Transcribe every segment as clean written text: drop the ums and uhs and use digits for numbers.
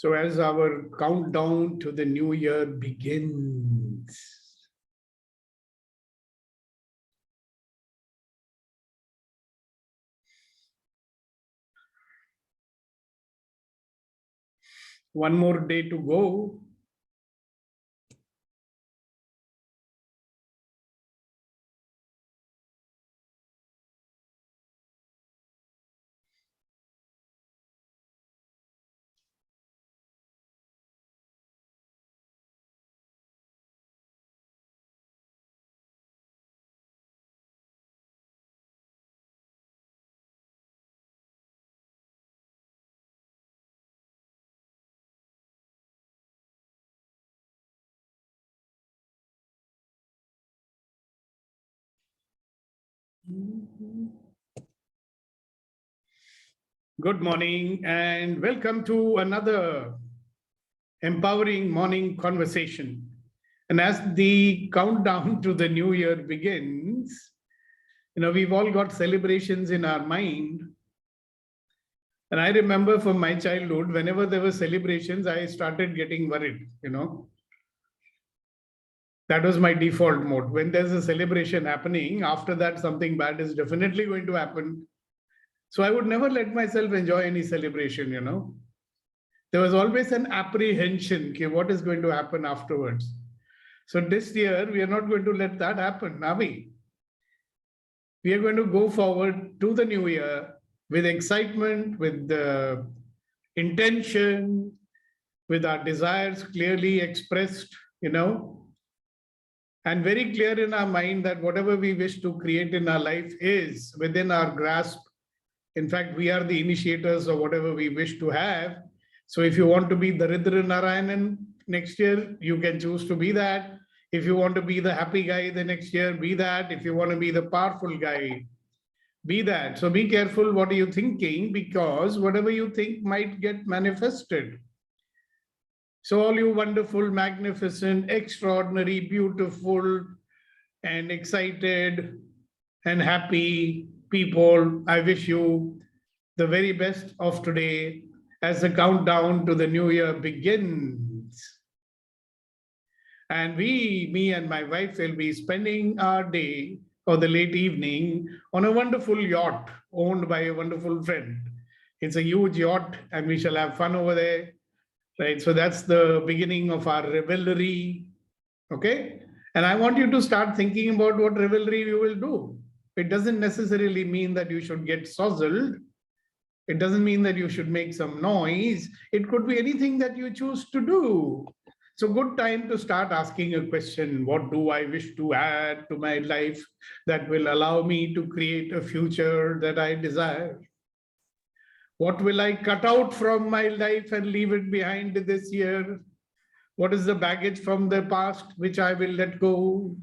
So as our countdown to the new year begins, one more day to go. Good morning and welcome to another empowering morning conversation. And as the countdown to the new year begins, we've all got celebrations in our mind. And I remember from my childhood, whenever there were celebrations, I started getting worried. That was my default mode. When there's a celebration happening, after that, something bad is definitely going to happen. So I would never let myself enjoy any celebration, There was always an apprehension, okay, what is going to happen afterwards. So this year, we are not going to let that happen, are we? We are going to go forward to the new year with excitement, with the intention, with our desires clearly expressed, and very clear in our mind that whatever we wish to create in our life is within our grasp. In fact, we are the initiators of whatever we wish to have. So if you want to be Daridra Narayanan next year, you can choose to be that. If you want to be the happy guy the next year, be that. If you want to be the powerful guy, be that. So be careful what are you thinking, because whatever you think might get manifested. So all you wonderful, magnificent, extraordinary, beautiful, and excited and happy people, I wish you the very best of today as the countdown to the new year begins. And me and my wife will be spending our day or the late evening on a wonderful yacht owned by a wonderful friend. It's a huge yacht and we shall have fun over there. Right, so that's the beginning of our revelry, okay? And I want you to start thinking about what revelry you will do. It doesn't necessarily mean that you should get sozzled. It doesn't mean that you should make some noise. It could be anything that you choose to do. So good time to start asking a question. What do I wish to add to my life that will allow me to create a future that I desire? What will I cut out from my life and leave it behind this year? What is the baggage from the past which I will let go?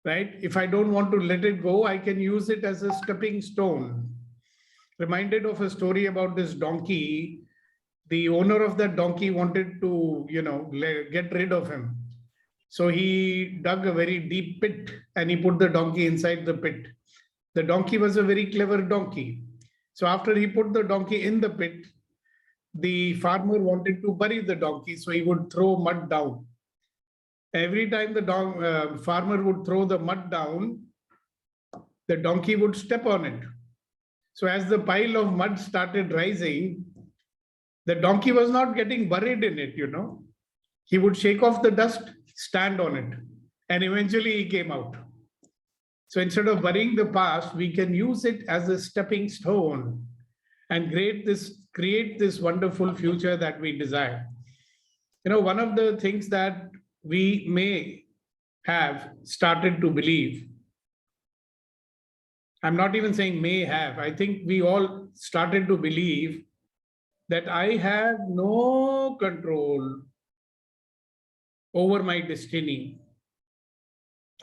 Right? If I don't want to let it go, I can use it as a stepping stone. Reminded of a story about this donkey. The owner of that donkey wanted to, get rid of him. So he dug a very deep pit and he put the donkey inside the pit. The donkey was a very clever donkey. So after he put the donkey in the pit, the farmer wanted to bury the donkey, so he would throw mud down. Every time the farmer would throw the mud down, the donkey would step on it. So as the pile of mud started rising, the donkey was not getting buried in it, He would shake off the dust, stand on it, and eventually he came out. So instead of burying the past, we can use it as a stepping stone and create this wonderful future that we desire. One of the things that we may have started to believe, I'm not even saying may have, I think we all started to believe that I have no control over my destiny.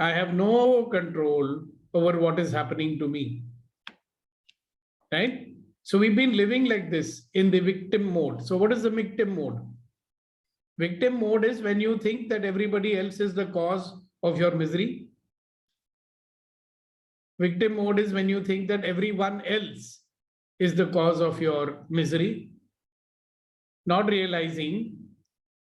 I have no control over what is happening to me, right? So we've been living like this in the victim mode. So what is the victim mode? Victim mode is when you think that everybody else is the cause of your misery. Victim mode is when you think that everyone else is the cause of your misery. not realizing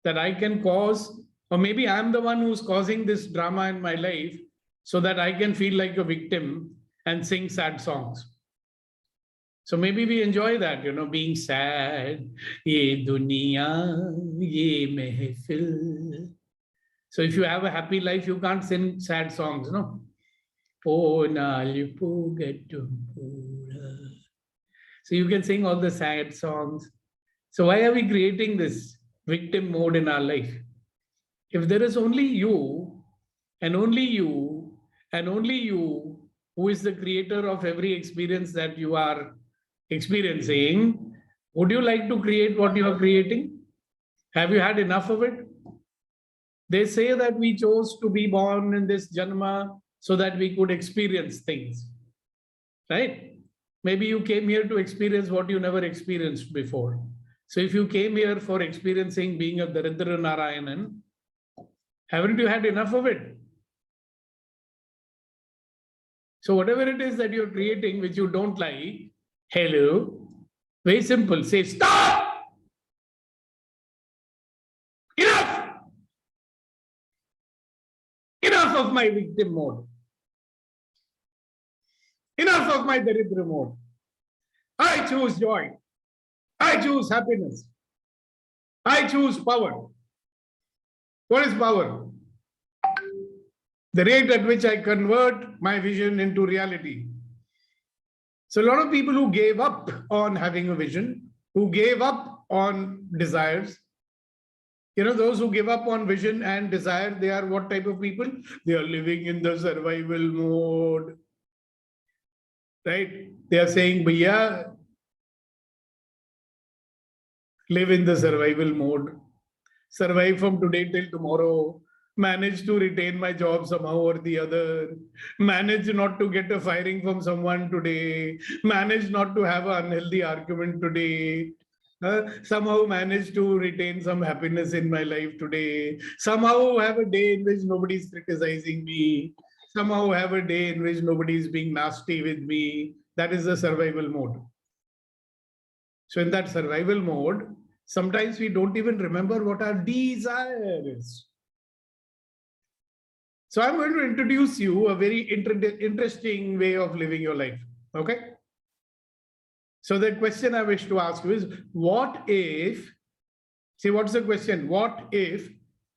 that I can cause, or maybe I'm the one who's causing this drama in my life so that I can feel like a victim and sing sad songs. So maybe we enjoy that, being sad. Ye duniya, ye mehfil. So if you have a happy life, you can't sing sad songs, no? Oh, nalipu getumpura. So you can sing all the sad songs. So why are we creating this victim mode in our life? If there is only you and only you and only you who is the creator of every experience that you are experiencing, would you like to create what you are creating? Have you had enough of it? They say that we chose to be born in this janma so that we could experience things, right? Maybe you came here to experience what you never experienced before. So if you came here for experiencing being a Daridra Narayanan, haven't you had enough of it? So whatever it is that you're creating which you don't like, hello, very simple, say stop! Enough! Enough of my victim mode. Enough of my Daridra mode. I choose joy. I choose happiness. I choose power. What is power? The rate at which I convert my vision into reality. So a lot of people who gave up on having a vision, who gave up on desires, those who give up on vision and desire, they are what type of people? They are living in the survival mode. Right? They are saying, Bhaiya, live in the survival mode. Survive from today till tomorrow. Manage to retain my job somehow or the other. Manage not to get a firing from someone today. Manage not to have an unhealthy argument today. Somehow manage to retain some happiness in my life today. Somehow have a day in which nobody is criticizing me. Somehow have a day in which nobody is being nasty with me. That is the survival mode. So in that survival mode, sometimes we don't even remember what our desire is. So I'm going to introduce you a very interesting way of living your life. Okay? So the question I wish to ask you is, what if, see what's the question? What if,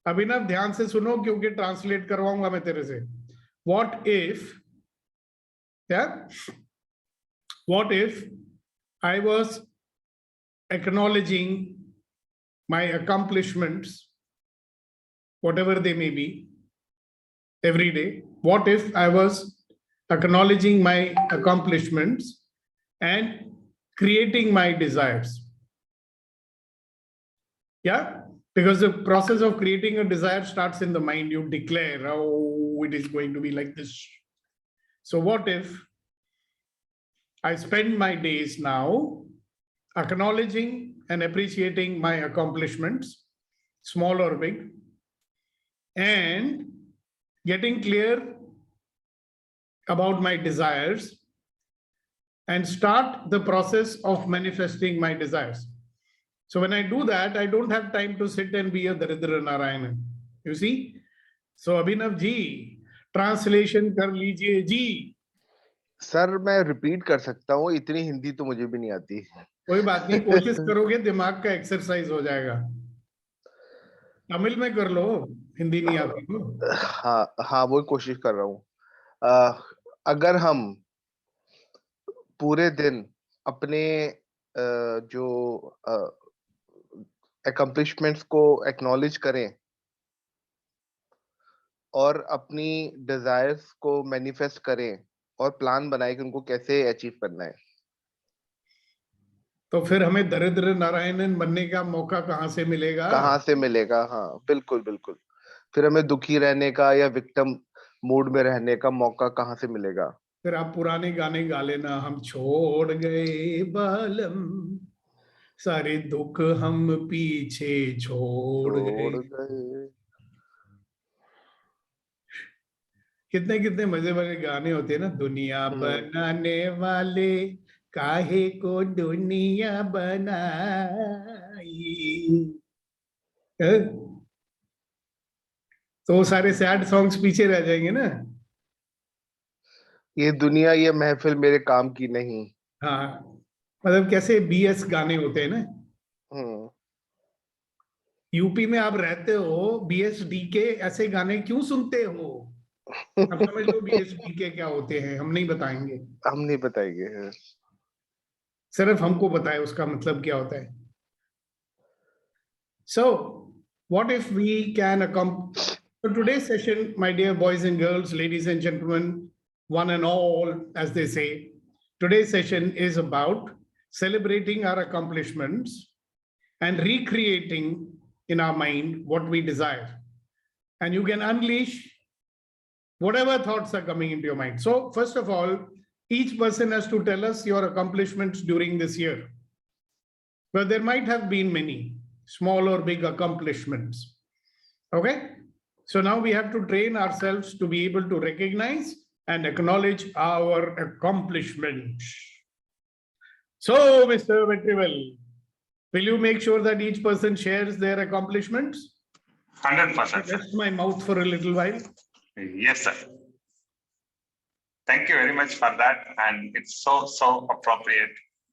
Abhinav ध्यान से सुनो क्योंकि translate करवाऊंगा मैं तेरे से. What if, yeah? What if I was acknowledging my accomplishments, whatever they may be, every day? What if I was acknowledging my accomplishments and creating my desires? Yeah, because the process of creating a desire starts in the mind. You declare, oh, it is going to be like this. So what if I spend my days now acknowledging and appreciating my accomplishments, small or big, and getting clear about my desires and start the process of manifesting my desires. So when I do that, I don't have time to sit and be a Daridra Narayanan. You see? So Abhinav ji, translation कर लीजिए जी. Sir मैं repeat कर सकता हूँ, इतनी हिंदी तो मुझे भी नहीं आती. कोई बात नहीं, कोशिश करोगे दिमाग का एक्सरसाइज हो जाएगा. तमिल में कर लो, हिंदी नहीं आती तो. हाँ वो कोशिश कर रहा हूँ. अगर हम पूरे दिन अपने जो accomplishments को acknowledge करें और अपनी desires को manifest करें और प्लान बनाए कि उनको कैसे अचीव करना है, तो फिर हमें दरिद्र नारायणन बनने का मौका कहाँ से मिलेगा? हाँ बिल्कुल बिल्कुल. फिर हमें दुखी रहने का या विक्टिम मूड में रहने का मौका कहाँ से मिलेगा? फिर आप पुराने गाने गा लेना, हम छोड़ गए बालम, सारे दुख हम पीछे छोड़ गए. कितने कितने मजे वाले गाने होते हैं ना. दुनिया बनाने वाले काहे को दुनिया बनाई. हैं? तो वो सारे सैड सॉन्ग्स पीछे रह जाएंगे ना. ये दुनिया ये महफिल मेरे काम की नहीं. हाँ, मतलब कैसे बीएस गाने होते हैं ना. हम्म. यूपी में आप रहते हो, बीएसडी के ऐसे गाने क्यों सुनते हो? अब समझ लो बीएसडी के क्या होते हैं, हम नहीं बताएंगे. हम नहीं बताएंगे. सिर्फ हमको बताए उसका मतलब क्या होता है. So, what if we can accomplish? So, today's session, my dear boys and girls, ladies and gentlemen, one and all, as they say, today's session is about celebrating our accomplishments and recreating in our mind what we desire. And you can unleash whatever thoughts are coming into your mind. So, first of all, each person has to tell us your accomplishments during this year. Well, there might have been many small or big accomplishments. Okay. So now we have to train ourselves to be able to recognize and acknowledge our accomplishments. So, Mr. Vetrivel, will you make sure that each person shares their accomplishments? 100%. Rest my mouth for a little while. Yes, sir. Thank you very much for that. And it's so appropriate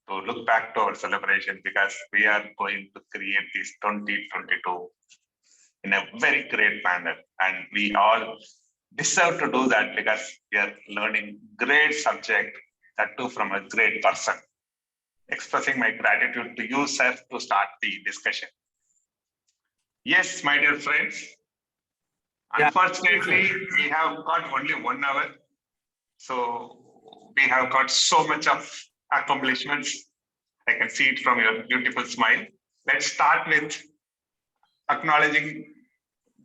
to look back to our celebration because we are going to create this 2022 in a very great manner. And we all deserve to do that because we are learning great subject, that too from a great person. Expressing my gratitude to you, sir, to start the discussion. Yes, my dear friends. Unfortunately, we have got only 1 hour. So we have got so much of accomplishments. I can see it from your beautiful smile. Let's start with acknowledging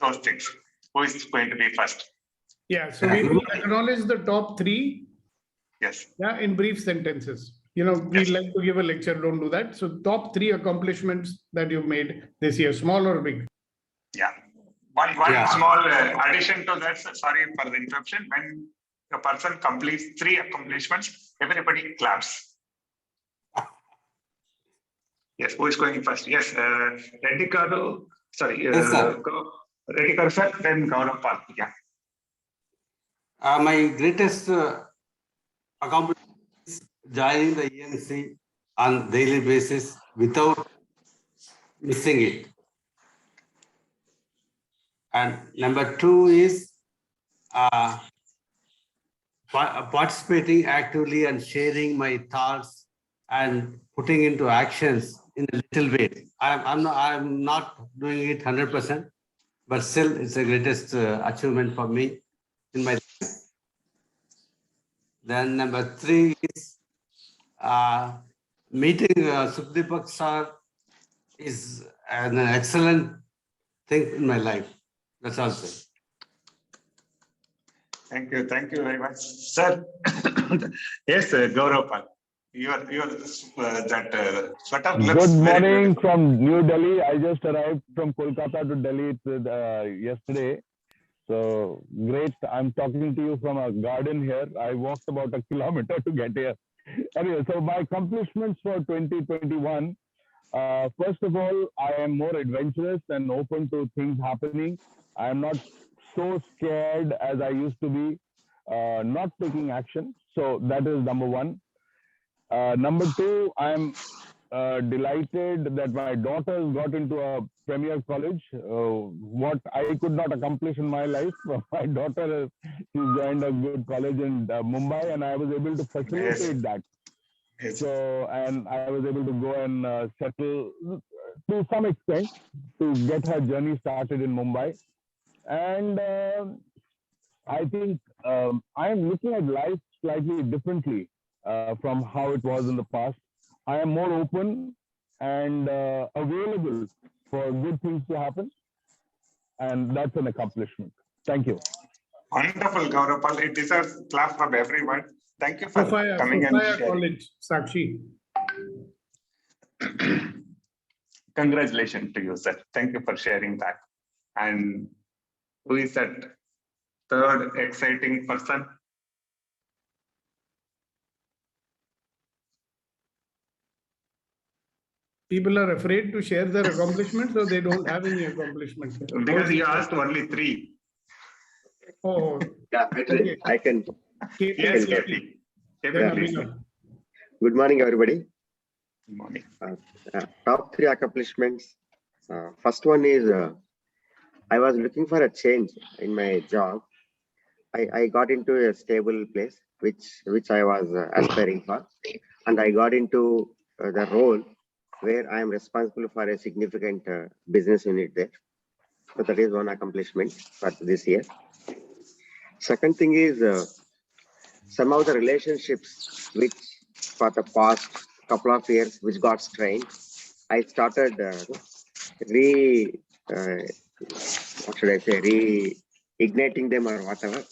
those things. Who is going to be first? Yeah, so we will acknowledge the top 3. Yes. Yeah, in brief sentences. You know, we like to give a lecture, don't do that. So top 3 accomplishments that you've made this year, small or big. Yeah. One small addition to that, sorry for the interruption. When a person completes 3 accomplishments, everybody claps. Yes, who is going first? Yes, Reddy Karu, sorry, Reddy Karu sir, then Gaurav Pal. Yeah. My greatest accomplishment is joining the ENC on daily basis without missing it. And number 2 is participating actively and sharing my thoughts and putting into actions in a little way. I'm not doing it 100%, but still it's the greatest achievement for me in my life. Then number 3 is meeting Sukhdeepak sir is an excellent thing in my life. That's all, sir. Thank you very much, sir. Yes, Gaurav Pal. You are that sweater. Good morning from New Delhi. I just arrived from Kolkata to Delhi yesterday. So great. I'm talking to you from a garden here. I walked about a kilometer to get here. Anyway, so my accomplishments for 2021. First of all, I am more adventurous and open to things happening. I am not so scared as I used to be, not taking action. So that is number 1. Number 2, I'm delighted that my daughter got into a premier college. What I could not accomplish in my life, my daughter she joined a good college in Mumbai, and I was able to facilitate that. Yes. So, and I was able to go and settle to some extent to get her journey started in Mumbai. And I think I am looking at life slightly differently from how it was in the past. I am more open and available for good things to happen. And that's an accomplishment. Thank you. Wonderful, Gaurav Pal. It deserves a clap from everyone. Thank you for coming and sharing. College, Sakshi. Congratulations to you, sir. Thank you for sharing that. And who is that third exciting person? People are afraid to share their accomplishments, or they don't have any accomplishments. Because you asked only 3. Oh, Yeah, okay. I can. Yes, can KP. Then KP, please. Abhinav. Good morning, everybody. Good morning. Top 3 accomplishments. First one is I was looking for a change in my job. I got into a stable place, which I was aspiring for, and I got into the role where I am responsible for a significant business unit there. So that is one accomplishment for this year. Second thing is some of the relationships which for the past couple of years which got strained, I started what should I say, reigniting them or whatever.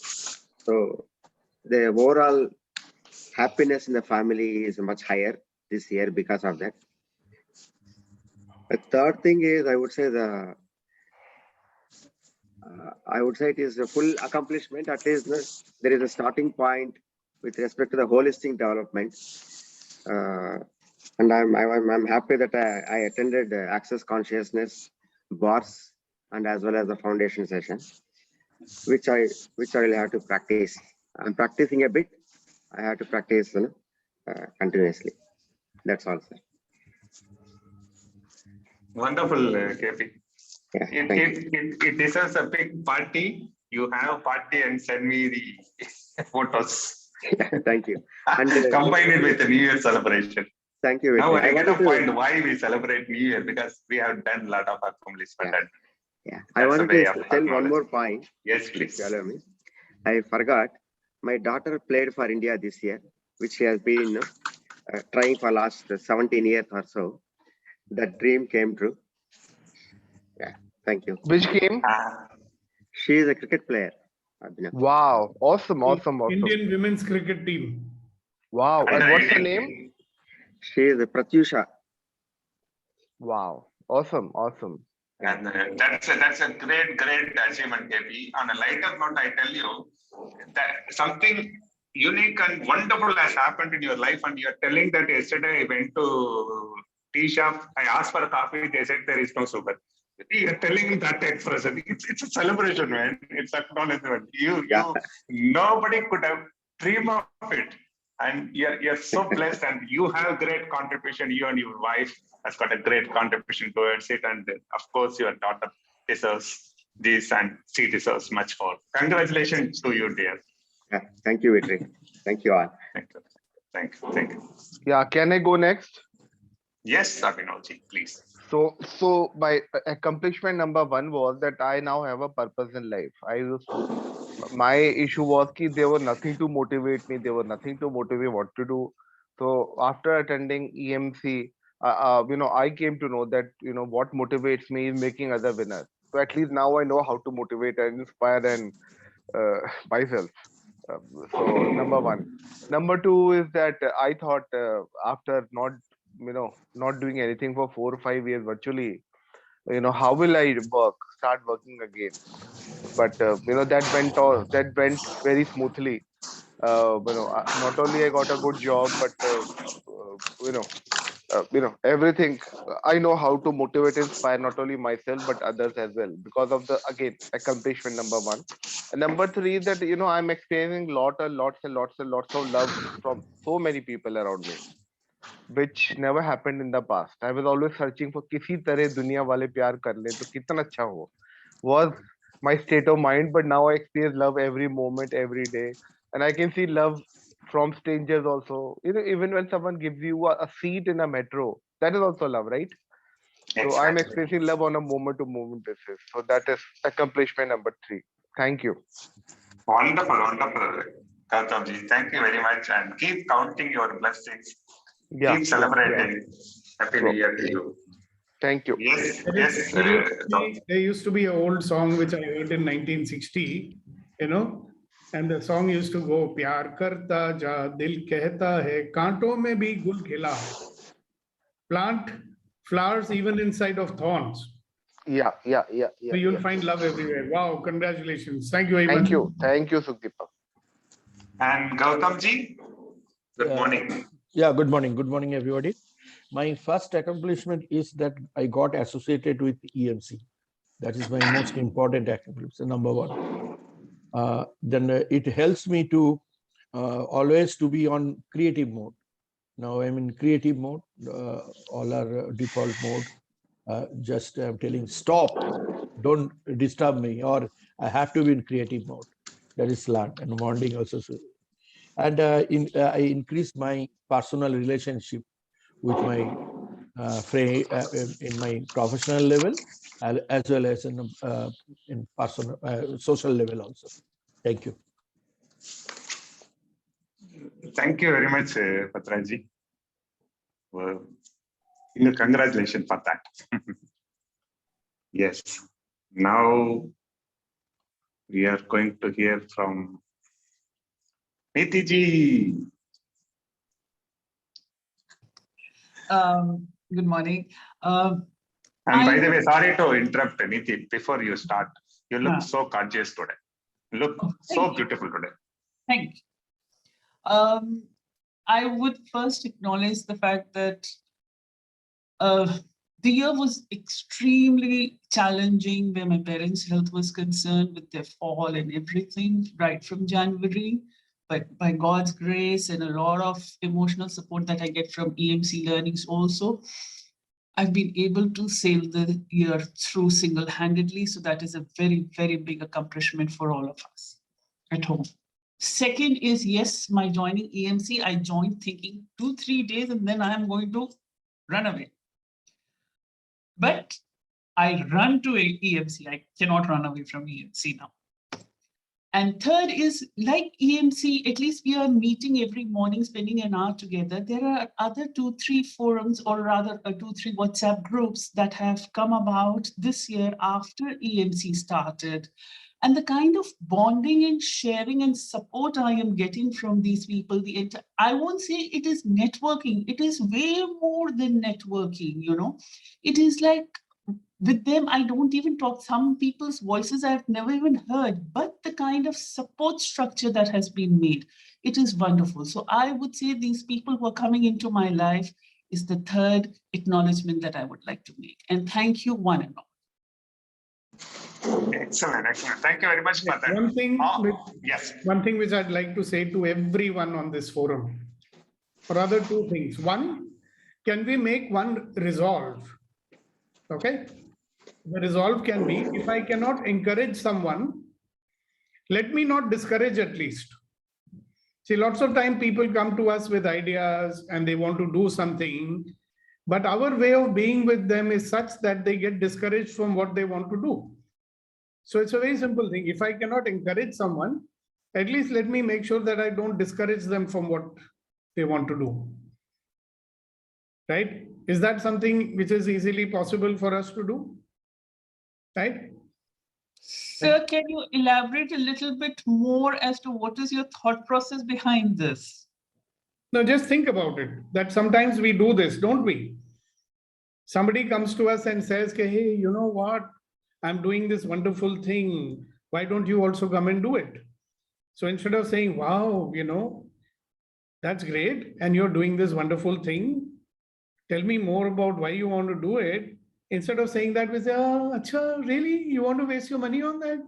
So the overall happiness in the family is much higher this year because of that. The third thing is I would say it is a full accomplishment. At least there is a starting point with respect to the holistic development. And I'm happy that I attended Access Consciousness bars and as well as the foundation session, which I will have to practice. I'm practicing a bit. I have to practice continuously. That's all, sir. Wonderful, KP. Yeah, It deserves a big party. You have a party and send me the photos. Thank you. And combine it with the New Year celebration. Thank you. Now I get a point why we celebrate New Year, because we have done a lot of accomplishment. Yeah. I want to tell one more point. Yes, please. Allow me. I forgot. My daughter played for India this year, which she has been trying for last 17 years or so. That dream came true. Yeah. Thank you. Which game? She is a cricket player. Wow. Awesome. Indian women's cricket team. Wow. And what's her name? She is a Pratyusha. Wow. Awesome. And that's a great achievement, KP. On a lighter note, I tell you that something unique and wonderful has happened in your life, and you're telling that yesterday I went to tea shop, I asked for a coffee, they said there is no sugar. You're telling that expression. It's a celebration, man. It's acknowledgement. You nobody could have dreamed of it. And you're so blessed, and you have great contribution. You and your wife has got a great contribution towards it. And of course, your daughter deserves this, and she deserves much more. Congratulations to you, dear. Yeah, thank you, Vitri. Thank you all. Thank you. Yeah, can I go next? Yes, Abhinavji, please. So my accomplishment number 1 was that I now have a purpose in life. My issue was that there was nothing to motivate me. There was nothing to motivate what to do. So after attending EMC, I came to know that, what motivates me is making other winners. So at least now I know how to motivate and inspire and myself. So number 1. Number 2 is that I thought after not doing anything for 4 or 5 years virtually, how will I start working again? But that went very smoothly. Not only I got a good job, but everything. I know how to motivate, inspire not only myself but others as well, because of the accomplishment number 1. And number 3 is that I'm experiencing lots of love from so many people around me, which never happened in the past. I was always searching for किसी तरह दुनिया वाले प्यार कर ले तो कितना अच्छा हो, was my state of mind. But now I experience love every moment, every day, and I can see love from strangers also. Even when someone gives you a seat in a metro, that is also love, right? So I'm experiencing love on a moment-to-moment basis. So that is accomplishment number 3. Thank you. Wonderful, Gautamji. Thank you very much, and keep counting your blessings. Yeah, keep celebrating. Happy New Year to you. Thank you. Yes. There used to be an old song which I heard in 1960, and the song used to go, "Pyar karta ja, dil kehta hai, kaanton mein bhi gul khila." Plant flowers even inside of thorns. Yeah. So you'll find love everywhere. Wow, congratulations. Thank you very much. Thank you, Sukhdeepak. And Gautamji, good morning. Yeah, good morning. Good morning, everybody. My first accomplishment is that I got associated with EMC. That is my most important accomplishment, number one. Then it helps me to always to be on creative mode. Now I'm in creative mode, all are default mode. Just I'm telling stop, don't disturb me, or I have to be in creative mode. That is learned, and bonding also. And I increased my personal relationship with my friend in my professional level, as well as in personal social level also. Thank you. Thank you very much, Patraji. Congratulations for that. Yes. Now we are going to hear from Niti ji. Good morning. And by the way, sorry to interrupt, Niti, before you start. You look so gorgeous today. You look so beautiful today. Thank you. I would first acknowledge the fact that the year was extremely challenging where my parents' health was concerned with their fall and everything right from January. But by God's grace and a lot of emotional support that I get from EMC learnings also, I've been able to sail the year through single-handedly. So that is a very, very big accomplishment for all of us at home. Second is, yes, my joining EMC, I joined thinking 2-3 days and then I am going to run away. But I run to EMC. I cannot run away from EMC now. And third is, like EMC, at least we are meeting every morning, spending an hour together. There are other 2-3 forums, or rather 2-3 WhatsApp groups that have come about this year after EMC started. And the kind of bonding and sharing and support I am getting from these people, I won't say it is networking. It is way more than networking, you know. It is like, with them, I don't even talk. Some people's voices I've never even heard, but the kind of support structure that has been made, it is wonderful. So I would say these people who are coming into my life is the third acknowledgement that I would like to make. And thank you, one and all. Excellent, excellent. Thank you very much for that. One thing which I'd like to say to everyone on this forum, or rather two things. One, can we make one resolve? Okay. The resolve can be, if I cannot encourage someone, let me not discourage at least. See, lots of time people come to us with ideas and they want to do something, but our way of being with them is such that they get discouraged from what they want to do. So it's a very simple thing. If I cannot encourage someone, at least let me make sure that I don't discourage them from what they want to do. Right? Is that something which is easily possible for us to do? Right? Sir, can you elaborate a little bit more as to what is your thought process behind this? No, just think about it, that sometimes we do this, don't we? Somebody comes to us and says, hey, you know what? I'm doing this wonderful thing. Why don't you also come and do it? So instead of saying, wow, you know, that's great, and you're doing this wonderful thing, tell me more about why you want to do it. Instead of saying that, we say, oh, acha, really? You want to waste your money on that?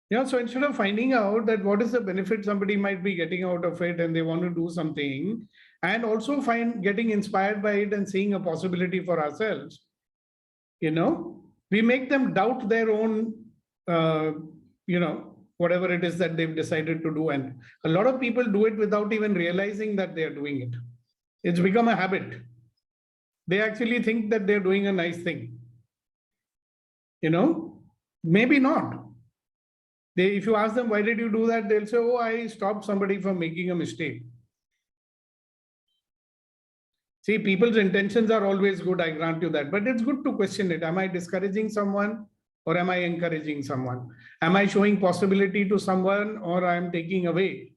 Yeah, so instead of finding out that what is the benefit somebody might be getting out of it and they want to do something, and also getting inspired by it and seeing a possibility for ourselves, you know, we make them doubt their own, you know, whatever it is that they've decided to do. And a lot of people do it without even realizing that they're doing it. It's become a habit. They actually think that they're doing a nice thing. You know, maybe not. If you ask them, why did you do that? They'll say, oh, I stopped somebody from making a mistake. See, people's intentions are always good, I grant you that. But it's good to question it. Am I discouraging someone or am I encouraging someone? Am I showing possibility to someone or I'm taking away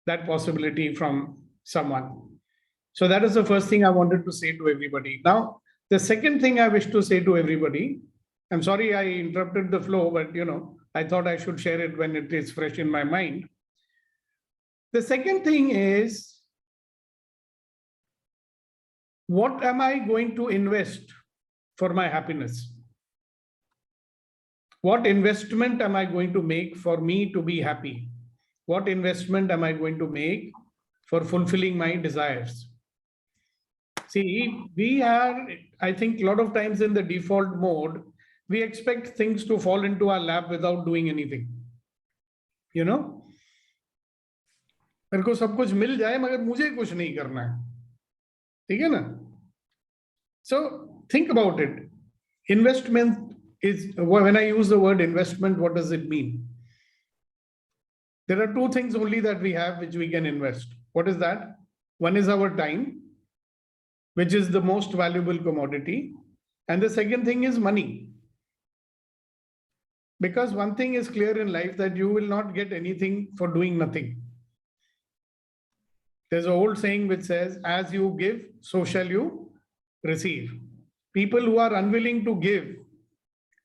that possibility from someone? So that is the first thing I wanted to say to everybody. Now, the second thing I wish to say to everybody, I'm sorry I interrupted the flow, but you know, I thought I should share it when it is fresh in my mind. The second thing is, what am I going to invest for my happiness? What investment am I going to make for me to be happy? What investment am I going to make for fulfilling my desires? See, we are, I think, a lot of times in the default mode, we expect things to fall into our lap without doing anything. You know? मेरे को सब कुछ मिल जाए मगर मुझे कुछ नहीं करना है, ठीक है ना? So think about it. Investment is, when I use the word investment, what does it mean? There are two things only that we have which we can invest. What is that? One is our time, which is the most valuable commodity. And the second thing is money. Because one thing is clear in life, that you will not get anything for doing nothing. There's an old saying which says, as you give, so shall you receive. People who are unwilling to give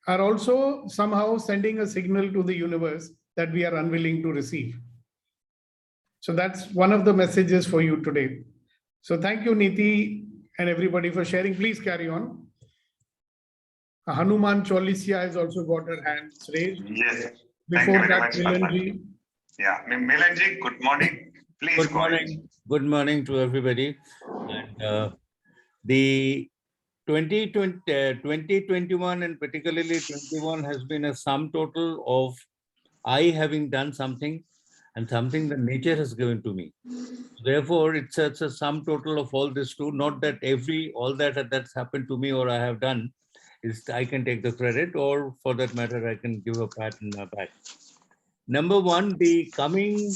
are also somehow sending a signal to the universe that we are unwilling to receive. So that's one of the messages for you today. So thank you, Niti, and everybody for sharing. Please carry on. Hanuman Cholisia has also got her hands raised. Yes. Before Thank you very that, much, Milanji. Yeah, Milanji, good morning. Please Good go ahead. morning. Good morning to everybody. And the 2021 and particularly 21 has been a sum total of I having done something and something that nature has given to me. Therefore, it's a sum total of all this too. Not that all that's happened to me or I have done is I can take the credit, or for that matter, I can give a pat on my back. Number one, the coming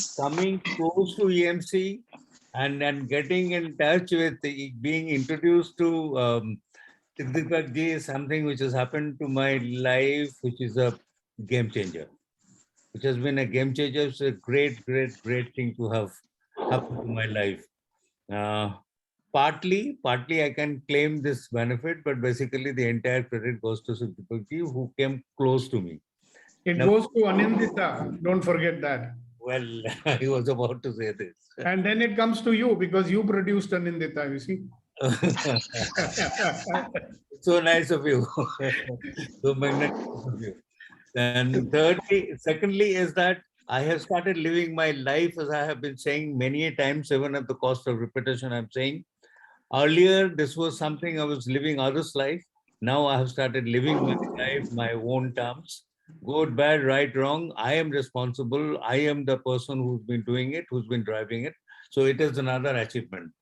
close to EMC and getting in touch with being introduced to Sukhdeepak ji is something which has happened to my life, which is a game changer. Which has been a game changer. It's a great thing to have happened to my life. Partly I can claim this benefit, but basically the entire credit goes to Sukhdeepak ji, who came close to me. It goes to Anindita. Don't forget that. Well, I was about to say this. And then it comes to you because you produced Anindita, you see. So nice of you. So magnificent of you. And secondly is that I have started living my life, as I have been saying many times, even at the cost of repetition. I'm saying earlier this was something I was living others' life. Now I have started living my life, my own terms. Good, bad, right, wrong. I am responsible. I am the person who's been doing it, who's been driving it. So it is another achievement.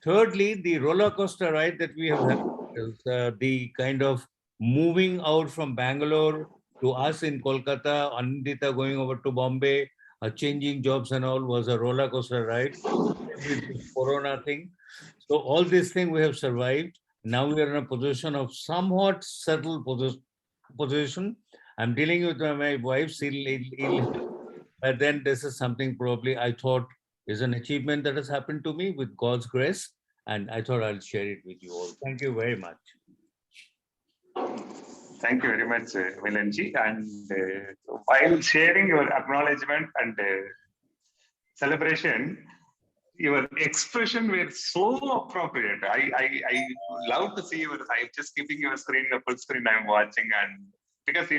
Thirdly, the roller coaster ride that we have had is the kind of moving out from Bangalore to us in Kolkata, Anindita going over to Bombay, changing jobs and all was a roller coaster ride with this Corona thing. So all this thing we have survived. Now we are in a position of somewhat settled position. I'm dealing with my wife's but then this is something probably I thought is an achievement that has happened to me with God's grace. And I thought I'll share it with you all. Thank you very much. Thank you very much, Milanji. And while sharing your acknowledgement and celebration, your expression were so appropriate. I love to see your. I'm just keeping your screen, the full screen I'm watching, and because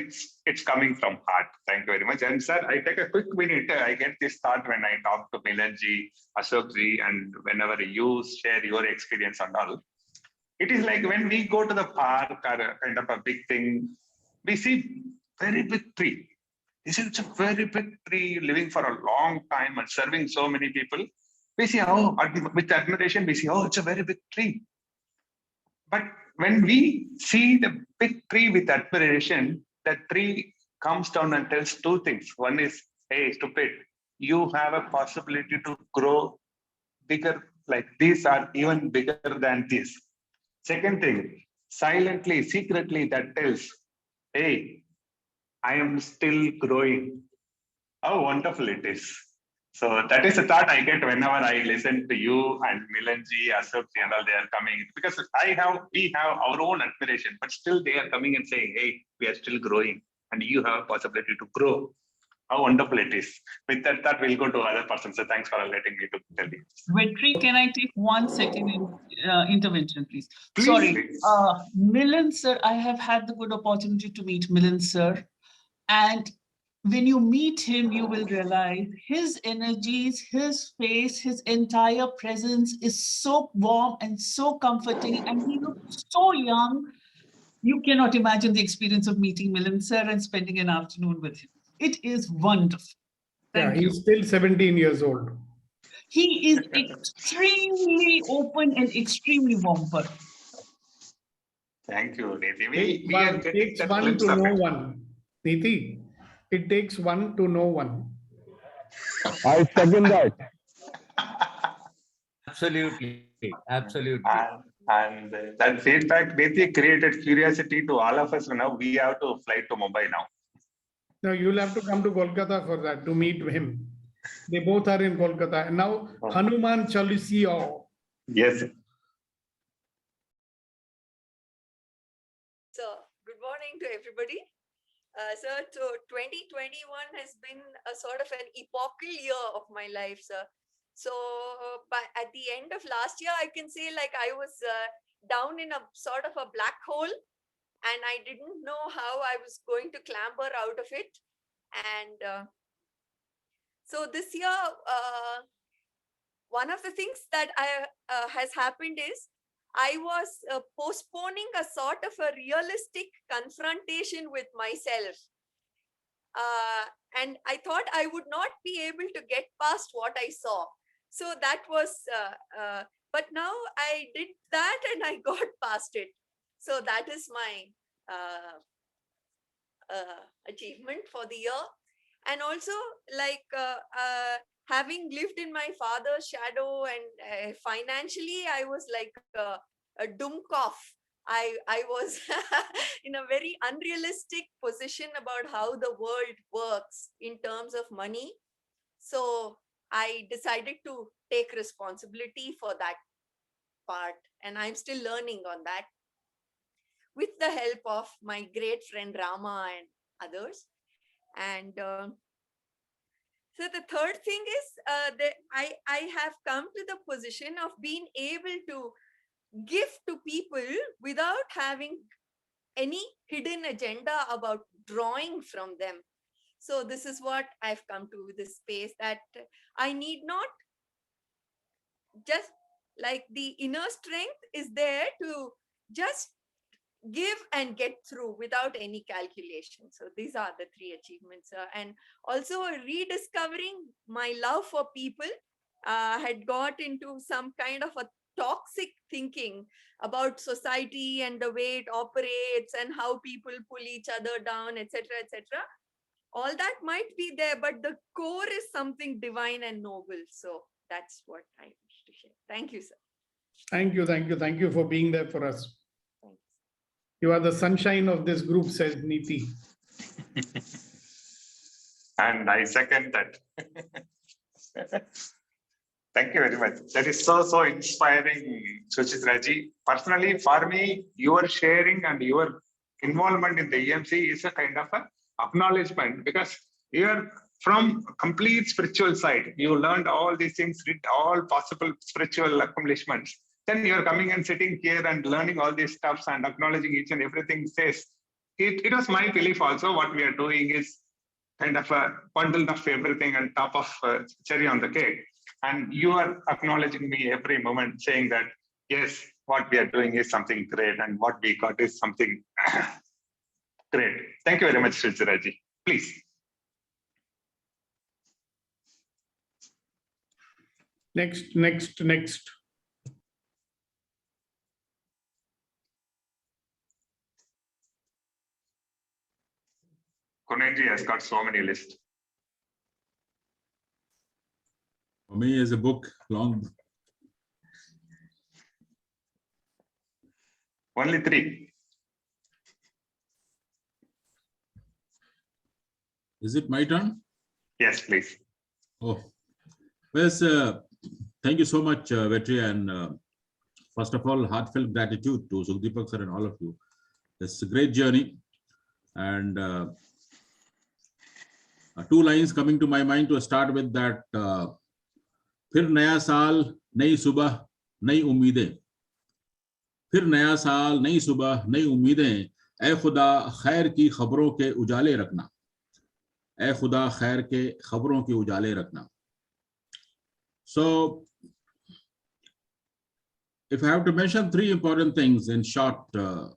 it's coming from heart. Thank you very much. And sir, I take a quick minute. I get this thought when I talk to Milanji, Ashokji, and whenever you share your experience and all. It is like when we go to the park or kind of a big thing, we see very big tree. This is a very big tree living for a long time and serving so many people. We see, oh, with admiration, we see, oh, it's a very big tree. But when we see the big tree with admiration, that tree comes down and tells two things. One is, hey, stupid, you have a possibility to grow bigger like this or even bigger than this. Second thing, silently, secretly, that tells, hey, I am still growing. How wonderful it is. So that is the thought I get whenever I listen to you and Milanji, Ashokji and all, they are coming. Because we have our own admiration, but still they are coming and saying, hey, we are still growing and you have a possibility to grow. how wonderful it is. With that we'll go to other person. So thanks for letting me to tell you. Vetri, can I take 1 second intervention, please? Please, Sorry, please. Milan sir, I have had the good opportunity to meet Milan sir, and when you meet him, you will realize his energies, his face, his entire presence is so warm and so comforting, and he looks so young. You cannot imagine the experience of meeting Milan sir and spending an afternoon with him. It is wonderful. Yeah, Thank you. he's still 17 years old. He is extremely open and extremely warm person. Thank you, Niti. It We are getting takes that one glimpse to of know it. one. Niti, it takes one to know one. I second that. Absolutely, absolutely. And that feedback, Niti, created curiosity to all of us. Now we have to fly to Mumbai now. Now you'll have to come to Kolkata for that, to meet him. They both are in Kolkata. And now Hanuman Chalisiya. Yes. So, good morning to everybody. Sir, so 2021 has been a sort of an epochal year of my life, sir. So, at the end of last year, I can say like I was down in a sort of a black hole, and I didn't know how I was going to clamber out of it. And so this year, one of the things that has happened is I was postponing a sort of a realistic confrontation with myself. And I thought I would not be able to get past what I saw. So that was, but now I did that and I got past it. So that is my achievement for the year. And also, like, having lived in my father's shadow, and financially I was like a Dumkoff. I was in a very unrealistic position about how the world works in terms of money. So I decided to take responsibility for that part, and I'm still learning on that with the help of my great friend Rama and others. And so the third thing is that I have come to the position of being able to give to people without having any hidden agenda about drawing from them. So this is what I've come to, this space, that I need not just, like, the inner strength is there to just give and get through without any calculation. So these are the 3 achievements. And also rediscovering my love for people. Had got into some kind of a toxic thinking about society and the way it operates and how people pull each other down, etc., etc. All that might be there, but the core is something divine and noble. So that's what I wish to share. Thank you, sir. Thank you, thank you, thank you for being there for us. Thanks. You are the sunshine of this group, says Niti. And I second that. Thank you very much. That is so inspiring, Suchitraji. Personally, for me, your sharing and your involvement in the EMC is a kind of a acknowledgement, because you're from complete spiritual side. You learned all these things, did all possible spiritual accomplishments. Then you're coming and sitting here and learning all these stuffs and acknowledging each and everything. Says it was my belief also. What we are doing is kind of a bundle of everything and top of cherry on the cake. And you are acknowledging me every moment, saying that, yes, what we are doing is something great and what we got is something great. Thank you very much, Srichiraji. Please. Next. Kunenji has got so many lists. For me, is a book long. Only 3. Is it my turn? Yes, please. Oh, yes. Thank you so much, Vetri, and first of all, heartfelt gratitude to Sukhdeepak sir and all of you. It's a great journey, and Two lines coming to my mind to start with that. फिर नया साल, नई सुबह, नई उम्मीदें. फिर नया साल, नई सुबह, नई उम्मीदें. ऐ खुदा खैर की खबरों के उजाले रखना. ऐ खुदा खैर के खबरों के उजाले रखना. So, if I have to mention three important things in short, the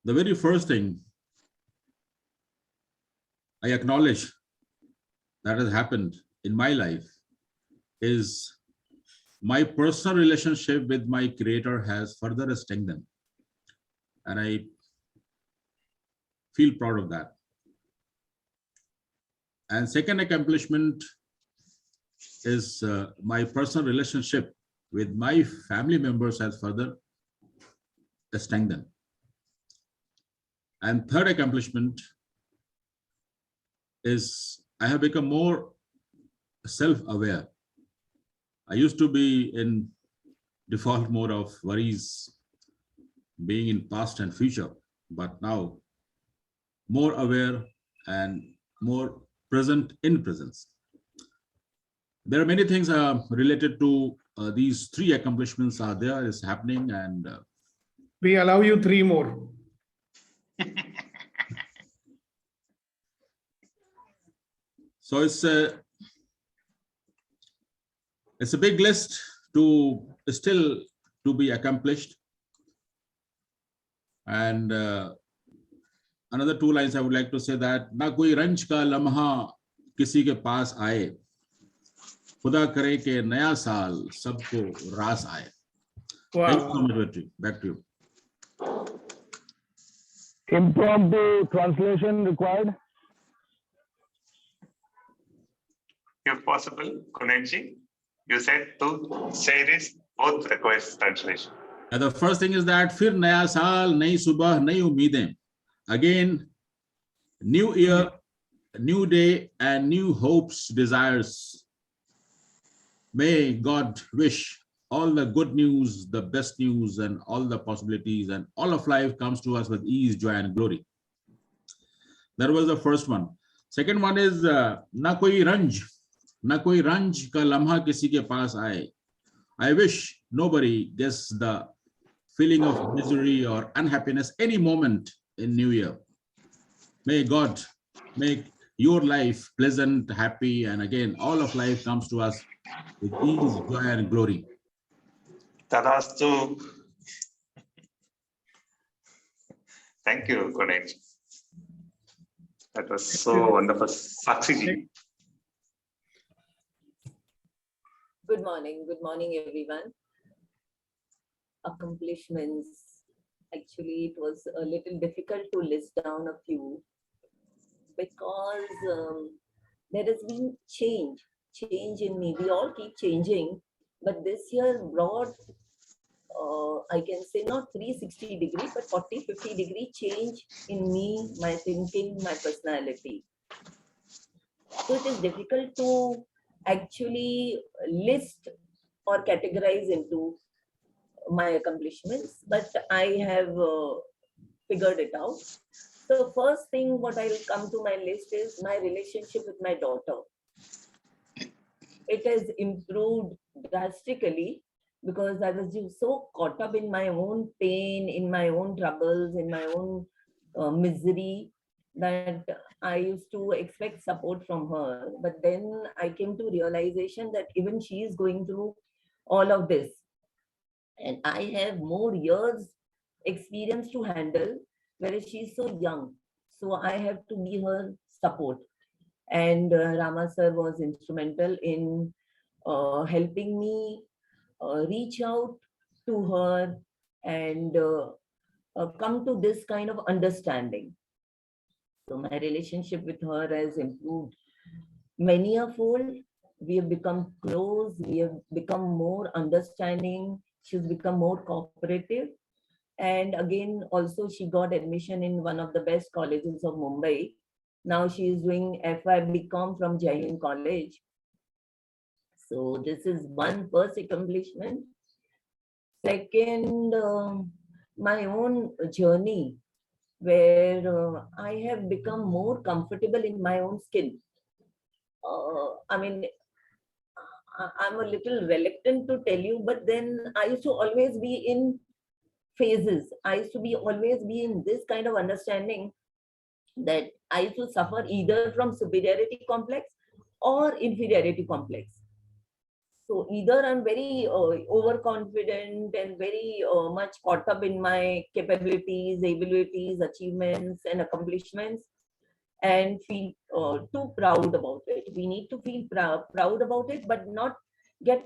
very first thing I acknowledge that has happened in my life is my personal relationship with my Creator has further strengthened. And I feel proud of that. And second accomplishment is my personal relationship with my family members has further strengthened. And third accomplishment is I have become more self-aware. I used to be in default mode of worries, being in past and future, but now more aware and more present in presence. There are many things related to these three accomplishments are there, is happening, and We allow you three more. so it's a big list to still to be accomplished. And another two lines I would like to say that ना कोई रंज का लम्हा किसी के पास आए, खुदा करे कि नया साल सबको रास आए. Thank you so much, Vetri. Back to you. Impromptu translation required. If possible, Kunenji, you said to say this, both requires translation. And the first thing is that फिर नया साल, नई सुबह, नई उम्मीदें. Again, new year, new day, and new hopes, desires. May God wish all the good news, the best news, and all the possibilities, and all of life comes to us with ease, joy, and glory. That was the first one. Second one is ना कोई रंज का लम्हा किसी के पास आए. I wish nobody gets the feeling of misery or unhappiness any moment in New Year. May God make your life pleasant, happy, and again, all of life comes to us with ease, joy, and glory. Tadastu. Thank you, Kunenji. That was so wonderful. Sakshi. Good morning, everyone. Accomplishments. Actually, it was a little difficult to list down a few because there has been change in me. We all keep changing, but this year brought, I can say not 360 degree, but 40-50 degree change in me, my thinking, my personality. So it is difficult to actually list or categorize into my accomplishments, but I have figured it out. So first thing what I will come to my list is my relationship with my daughter. It has improved drastically because I was just so caught up in my own pain, in my own troubles, in my own misery, that I used to expect support from her. But then I came to realization that even she is going through all of this. And I have more years experience to handle, whereas she's so young. So I have to be her support. And Rama sir was instrumental in helping me reach out to her and come to this kind of understanding. So my relationship with her has improved many a fold. We have become close. We have become more understanding. She's become more cooperative. And again, also she got admission in one of the best colleges of Mumbai. Now she is doing FY BCom from Jain College. So this is one first accomplishment. Second, my own journey where I have become more comfortable in my own skin. I mean, I'm a little reluctant to tell you, but then I used to always be in phases. I used to be always be in this kind of understanding that I used to suffer either from superiority complex or inferiority complex. So either I'm very overconfident and very much caught up in my capabilities, abilities, achievements, and accomplishments, and feel too proud about it. We need to feel proud about it, but not get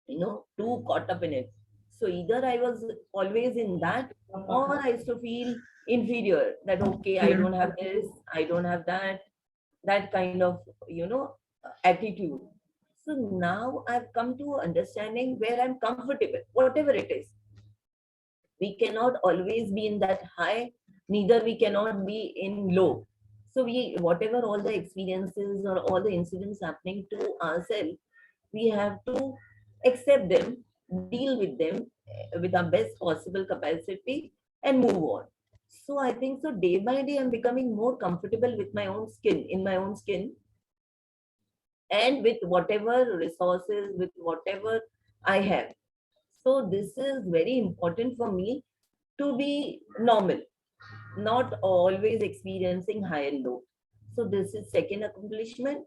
too caught up in it. So either I was always in that, or I used to feel inferior. That okay, I don't have this, I don't have that, that kind of attitude. So now I've come to understanding where I'm comfortable, whatever it is. We cannot always be in that high, neither we cannot be in low. So we, whatever all the experiences or all the incidents happening to ourselves, we have to accept them, deal with them with our best possible capacity and move on. So I think so day by day I'm becoming more comfortable with my own skin, in my own skin, and with whatever resources, with whatever I have. So this is very important for me to be normal, not always experiencing high and low. So this is second accomplishment.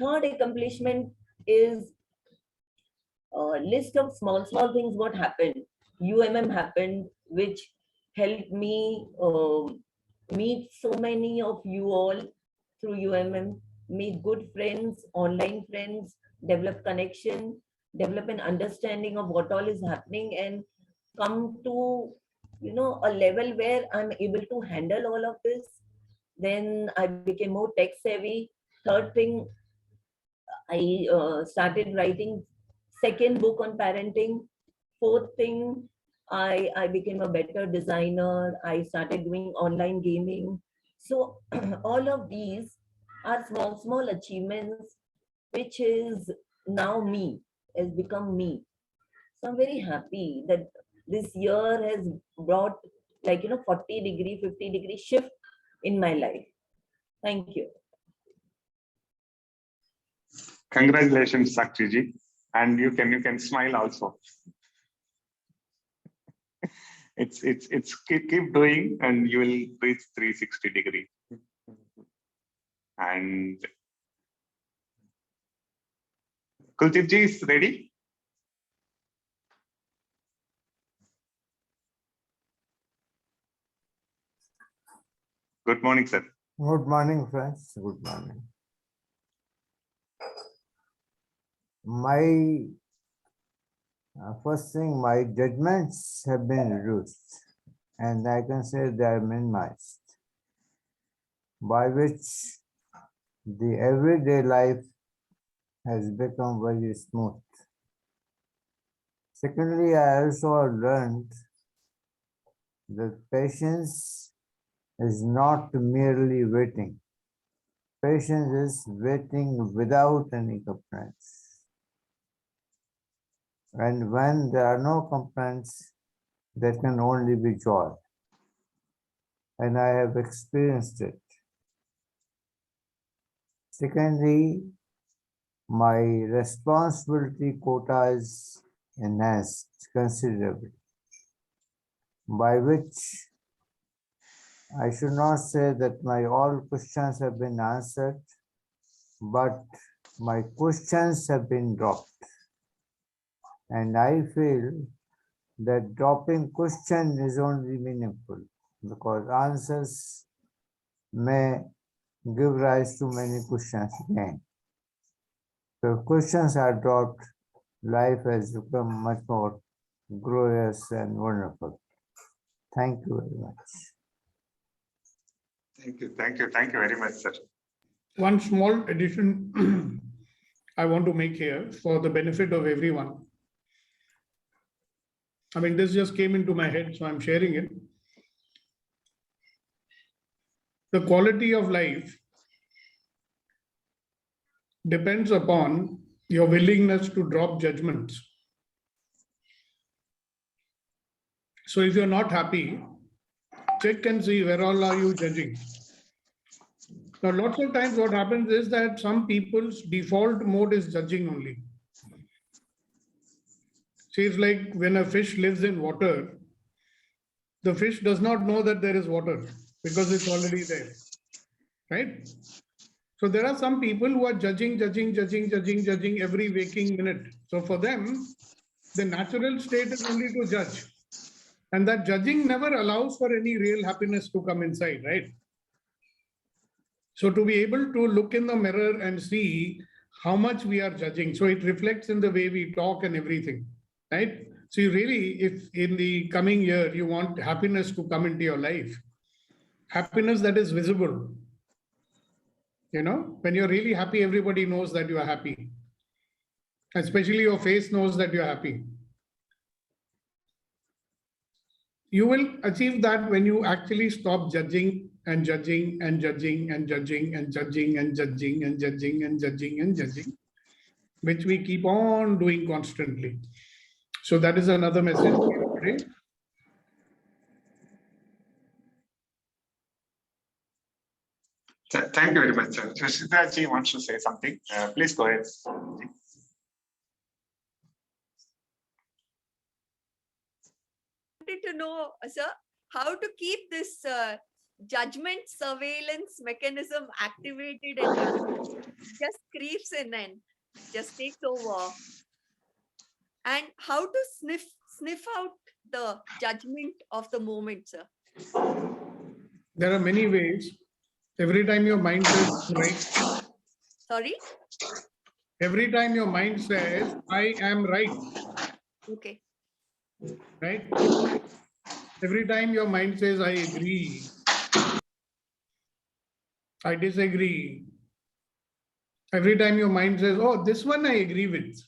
Third accomplishment is a list of small things what happened. UMM happened, which helped me meet so many of you all through UMM, meet good friends, online friends, develop connection, develop an understanding of what all is happening, and come to a level where I'm able to handle all of this. Then I became more tech savvy. Third thing, I started writing second book on parenting. Fourth thing, I became a better designer. I started doing online gaming. So all of these are small achievements, which is now me, has become me. So I'm very happy that this year has brought 40-degree, 50-degree shift in my life. Thank you. Congratulations, Sakshiji. And you can smile also. It's keep doing and you will reach 360-degree. And Kuldeep ji is ready. Good morning, sir. Good morning, friends. Good morning. My first thing, my judgments have been reduced, and I can say they are minimized, by which the everyday life has become very smooth. Secondly, I also learned that patience is not merely waiting. Patience is waiting without any complaints. And when there are no complaints, there can only be joy. And I have experienced it. Secondly, my responsibility quota is enhanced considerably, by which I should not say that my all questions have been answered, but my questions have been dropped. And I feel that dropping question is only meaningful because answers may give rise to many questions again. So if questions are dropped, life has become much more glorious and wonderful. Thank you very much. Thank you very much, sir. One small addition I want to make here for the benefit of everyone. I mean, this just came into my head, so I'm sharing it. The quality of life depends upon your willingness to drop judgments. So if you're not happy, check and see where all are you judging. Now, lots of times what happens is that some people's default mode is judging only. See, it's like when a fish lives in water, the fish does not know that there is water because it's already there, right? So there are some people who are judging every waking minute. So for them, the natural state is only to judge. And that judging never allows for any real happiness to come inside, right? So to be able to look in the mirror and see how much we are judging, so it reflects in the way we talk and everything, right? So you really, if in the coming year you want happiness to come into your life, happiness that is visible, you know, when you're really happy, everybody knows that you are happy. Especially your face knows that you're happy. You will achieve that when you actually stop judging and judging and judging and judging and judging and judging and judging and judging and judging, which we keep on doing constantly. So that is another message today. Thank you very much, sir. Sukhdeepak wants to say something. Please go ahead. Wanted to know, sir, how to keep this judgment surveillance mechanism activated and just creeps in and just takes over. And how to sniff out the judgment of the moment, sir. There are many ways. Every time your mind says right. Sorry? Every time your mind says, I am right. Okay. Right? Every time your mind says, I agree, I disagree. Every time your mind says, oh, this one I agree with.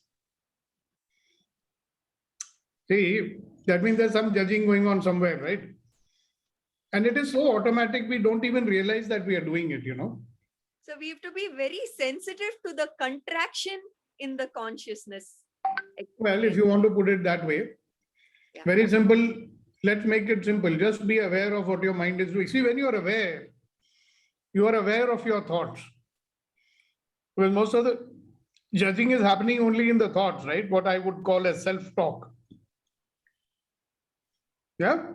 See, that means there's some judging going on somewhere, right? And it is so automatic, we don't even realize that we are doing it, you know. So we have to be very sensitive to the contraction in the consciousness. Well, if you want to put it that way, very simple. Let's make it simple. Just be aware of what your mind is doing. See, when you are aware of your thoughts. Well, most of the judging is happening only in the thoughts, right? What I would call as self-talk. Yeah.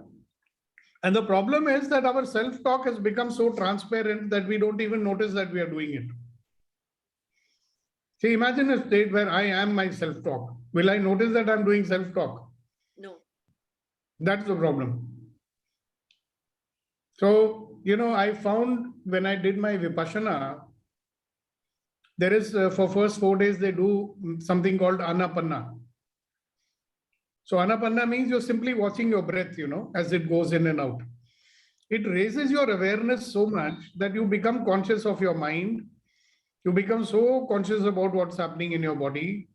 And the problem is that our self-talk has become so transparent that we don't even notice that we are doing it. See, imagine a state where I am my self-talk. Will I notice that I'm doing self-talk? No. That's the problem. So, you know, I found when I did my Vipassana, there is, for first 4 days, they do something called Anapanna. So Anapanna means you're simply watching your breath, you know, as it goes in and out. It raises your awareness so much that you become conscious of your mind. You become so conscious about what's happening in your body.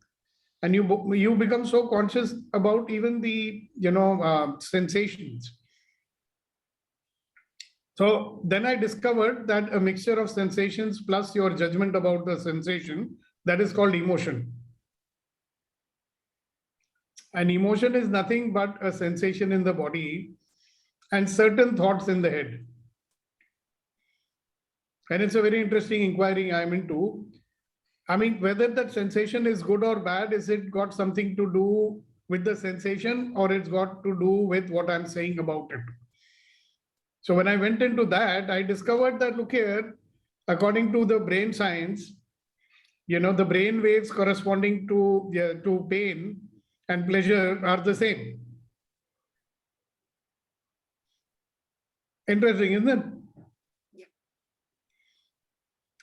And you become so conscious about even the, you know, sensations. So then I discovered that a mixture of sensations plus your judgment about the sensation, that is called emotion. And emotion is nothing but a sensation in the body and certain thoughts in the head. And it's a very interesting inquiry I'm into. I mean, whether that sensation is good or bad, is it got something to do with the sensation or it's got to do with what I'm saying about it? So when I went into that, I discovered that, look here, according to the brain science, you know, the brain waves corresponding to pain and pleasure are the same. Interesting, isn't it? Yeah.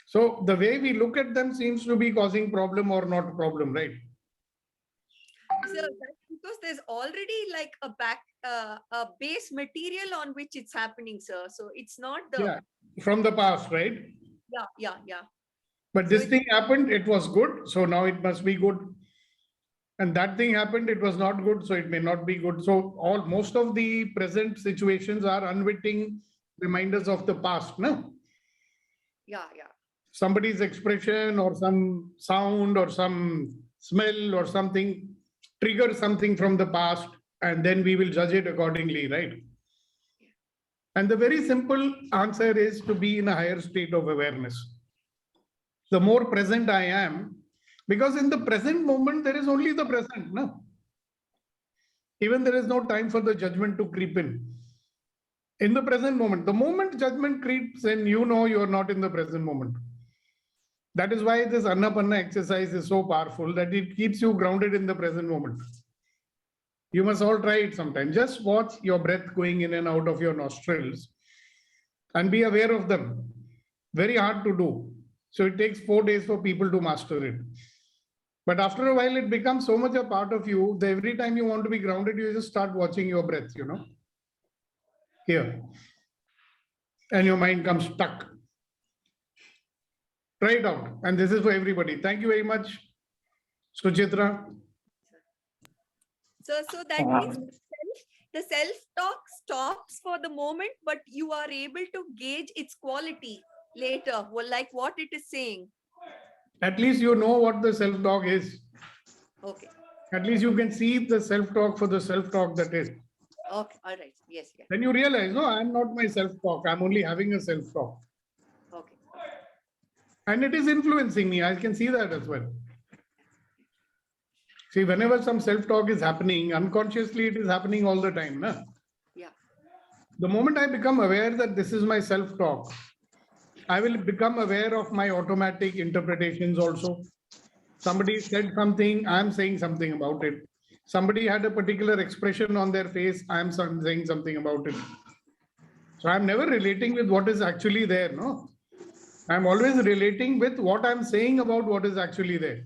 So the way we look at them seems to be causing problem or not problem, right? So that's because there's already like a base material on which it's happening, sir. So it's not the from the past, right? Yeah. But this thing happened, it was good, so now it must be good. And that thing happened, it was not good, so it may not be good. So most of the present situations are unwitting reminders of the past, no? Yeah. Somebody's expression or some sound or some smell or something triggers something from the past, and then we will judge it accordingly, right? And the very simple answer is to be in a higher state of awareness. The more present I am, because in the present moment, there is only the present. No? Even there is no time for the judgment to creep in. In the present moment, the moment judgment creeps in, you know you are not in the present moment. That is why this Annapanna exercise is so powerful, that it keeps you grounded in the present moment. You must all try it sometime. Just watch your breath going in and out of your nostrils and be aware of them. Very hard to do. So it takes 4 days for people to master it. But after a while, it becomes so much a part of you that every time you want to be grounded, you just start watching your breath, you know, here. And your mind comes stuck. Try it out. And this is for everybody. Thank you very much, Suchitra. So that means the self-talk stops for the moment, but you are able to gauge its quality later, well, like what it is saying. At least you know what the self-talk is. Okay. At least you can see the self-talk for the self-talk that is. Okay. All right. Yes. Yes. Then you realize, no, I'm not my self-talk. I'm only having a self-talk. Okay. And it is influencing me. I can see that as well. See, whenever some self-talk is happening, unconsciously it is happening all the time. Na? Yeah. The moment I become aware that this is my self-talk, I will become aware of my automatic interpretations also. Somebody said something, I'm saying something about it. Somebody had a particular expression on their face, I'm saying something about it. So I'm never relating with what is actually there, no? I'm always relating with what I'm saying about what is actually there.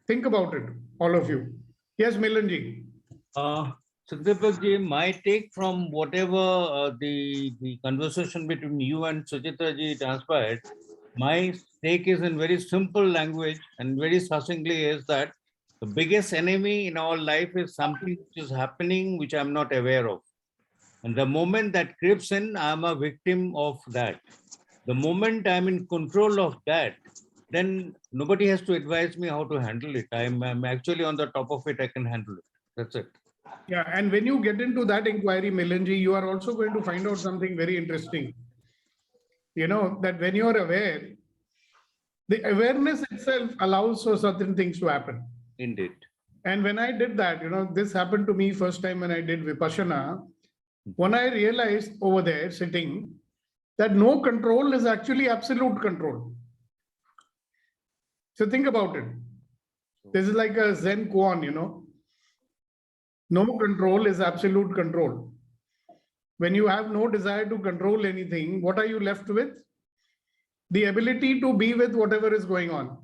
Think about it, all of you. Yes, Milanji. Sukhdeepak ji, my take from whatever the conversation between you and Suchitra ji transpired, my take is in very simple language and very succinctly is that the biggest enemy in our life is something which is happening which I'm not aware of. And the moment that creeps in, I'm a victim of that. The moment I'm in control of that, then nobody has to advise me how to handle it. I'm actually on the top of it, I can handle it. That's it. Yeah, and when you get into that inquiry, Milanji, you are also going to find out something very interesting. You know, that when you are aware, the awareness itself allows for certain things to happen. Indeed. And when I did that, you know, this happened to me first time when I did Vipassana. When I realized over there sitting that no control is actually absolute control. So think about it. This is like a Zen koan, you know. No control is absolute control. When you have no desire to control anything, what are you left with? The ability to be with whatever is going on.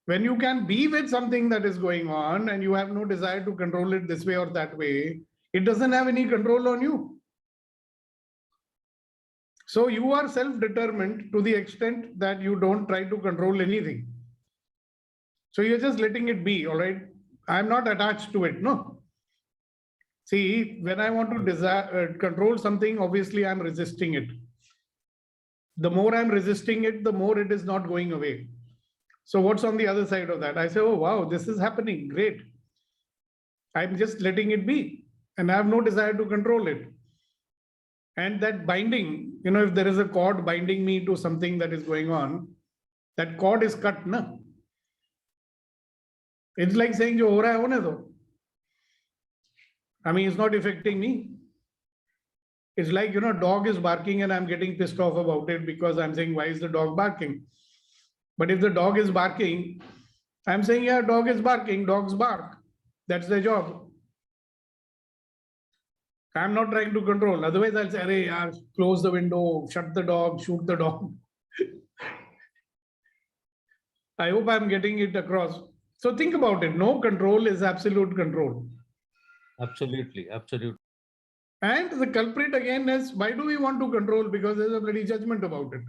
When you can be with something that is going on and you have no desire to control it this way or that way, it doesn't have any control on you. So you are self-determined to the extent that you don't try to control anything. So you're just letting it be, all right? I'm not attached to it, no. See, when I want to control something, obviously I'm resisting it. The more I'm resisting it, the more it is not going away. So what's on the other side of that? I say, oh, wow, this is happening. Great. I'm just letting it be. And I have no desire to control it. And that binding, you know, if there is a cord binding me to something that is going on, that cord is cut, na? It's like saying, jo ho raha hai, hone do. I mean, it's not affecting me. It's like, you know, dog is barking and I'm getting pissed off about it because I'm saying, why is the dog barking? But if the dog is barking, I'm saying, yeah, dog is barking, dogs bark. That's their job. I'm not trying to control. Otherwise, I'll say, "Arey, yaar, close the window, shut the dog, shoot the dog." I hope I'm getting it across. So think about it. No control is absolute control. Absolutely, absolutely. And the culprit again is, why do we want to control? Because there's a bloody judgment about it.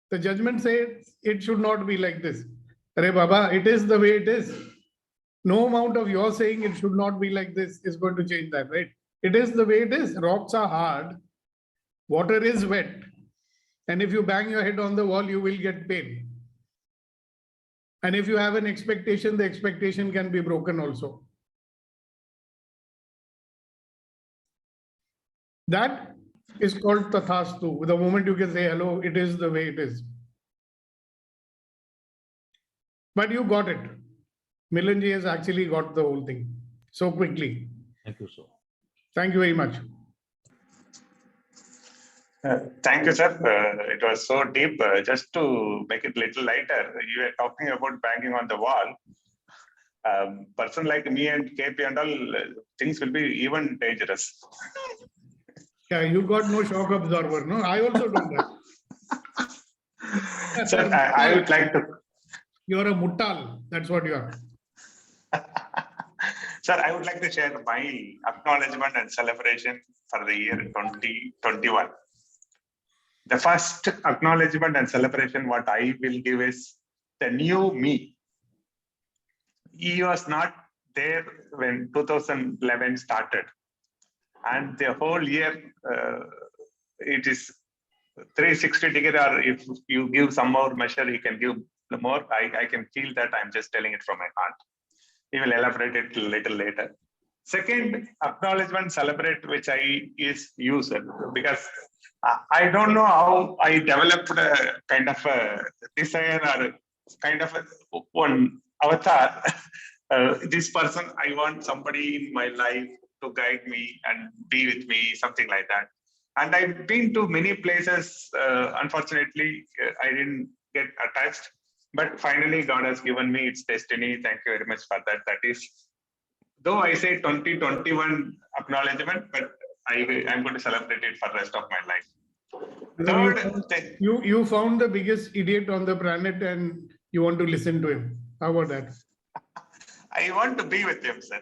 The judgment says it should not be like this. Arey Baba, it is the way it is. No amount of your saying it should not be like this is going to change that, right? It is the way it is. Rocks are hard. Water is wet. And if you bang your head on the wall, you will get pain. And if you have an expectation, the expectation can be broken also. That is called tathastu. The moment you can say hello, it is the way it is. But you got it. Milanji has actually got the whole thing so quickly. Thank you, sir. Thank you very much. Thank you, sir. It was so deep. Just to make it a little lighter, you were talking about banging on the wall. Person like me and KP and all, things will be even dangerous. Yeah, you got no shock absorber. No, I also don't have. Sir, I would like to. You're a muttal. That's what you are. Sir, I would like to share my acknowledgement and celebration for the year 2021. The first acknowledgement and celebration what I will give is the new me. He was not there when 2011 started. And the whole year, it is 360 degree, or if you give some more measure, you can give more. I can feel that I'm just telling it from my heart. We will elaborate it a little later. Second acknowledgement, celebrate, which I is use because I don't know how I developed a kind of a desire or kind of a one avatar. This person, I want somebody in my life to guide me and be with me, something like that. And I've been to many places. Unfortunately, I didn't get attached. But finally, God has given me its destiny. Thank you very much for that. That is, though I say 2021 acknowledgement, but I'm going to celebrate it for the rest of my life. Third, you found the biggest idiot on the planet and you want to listen to him. How about that? I want to be with him, sir.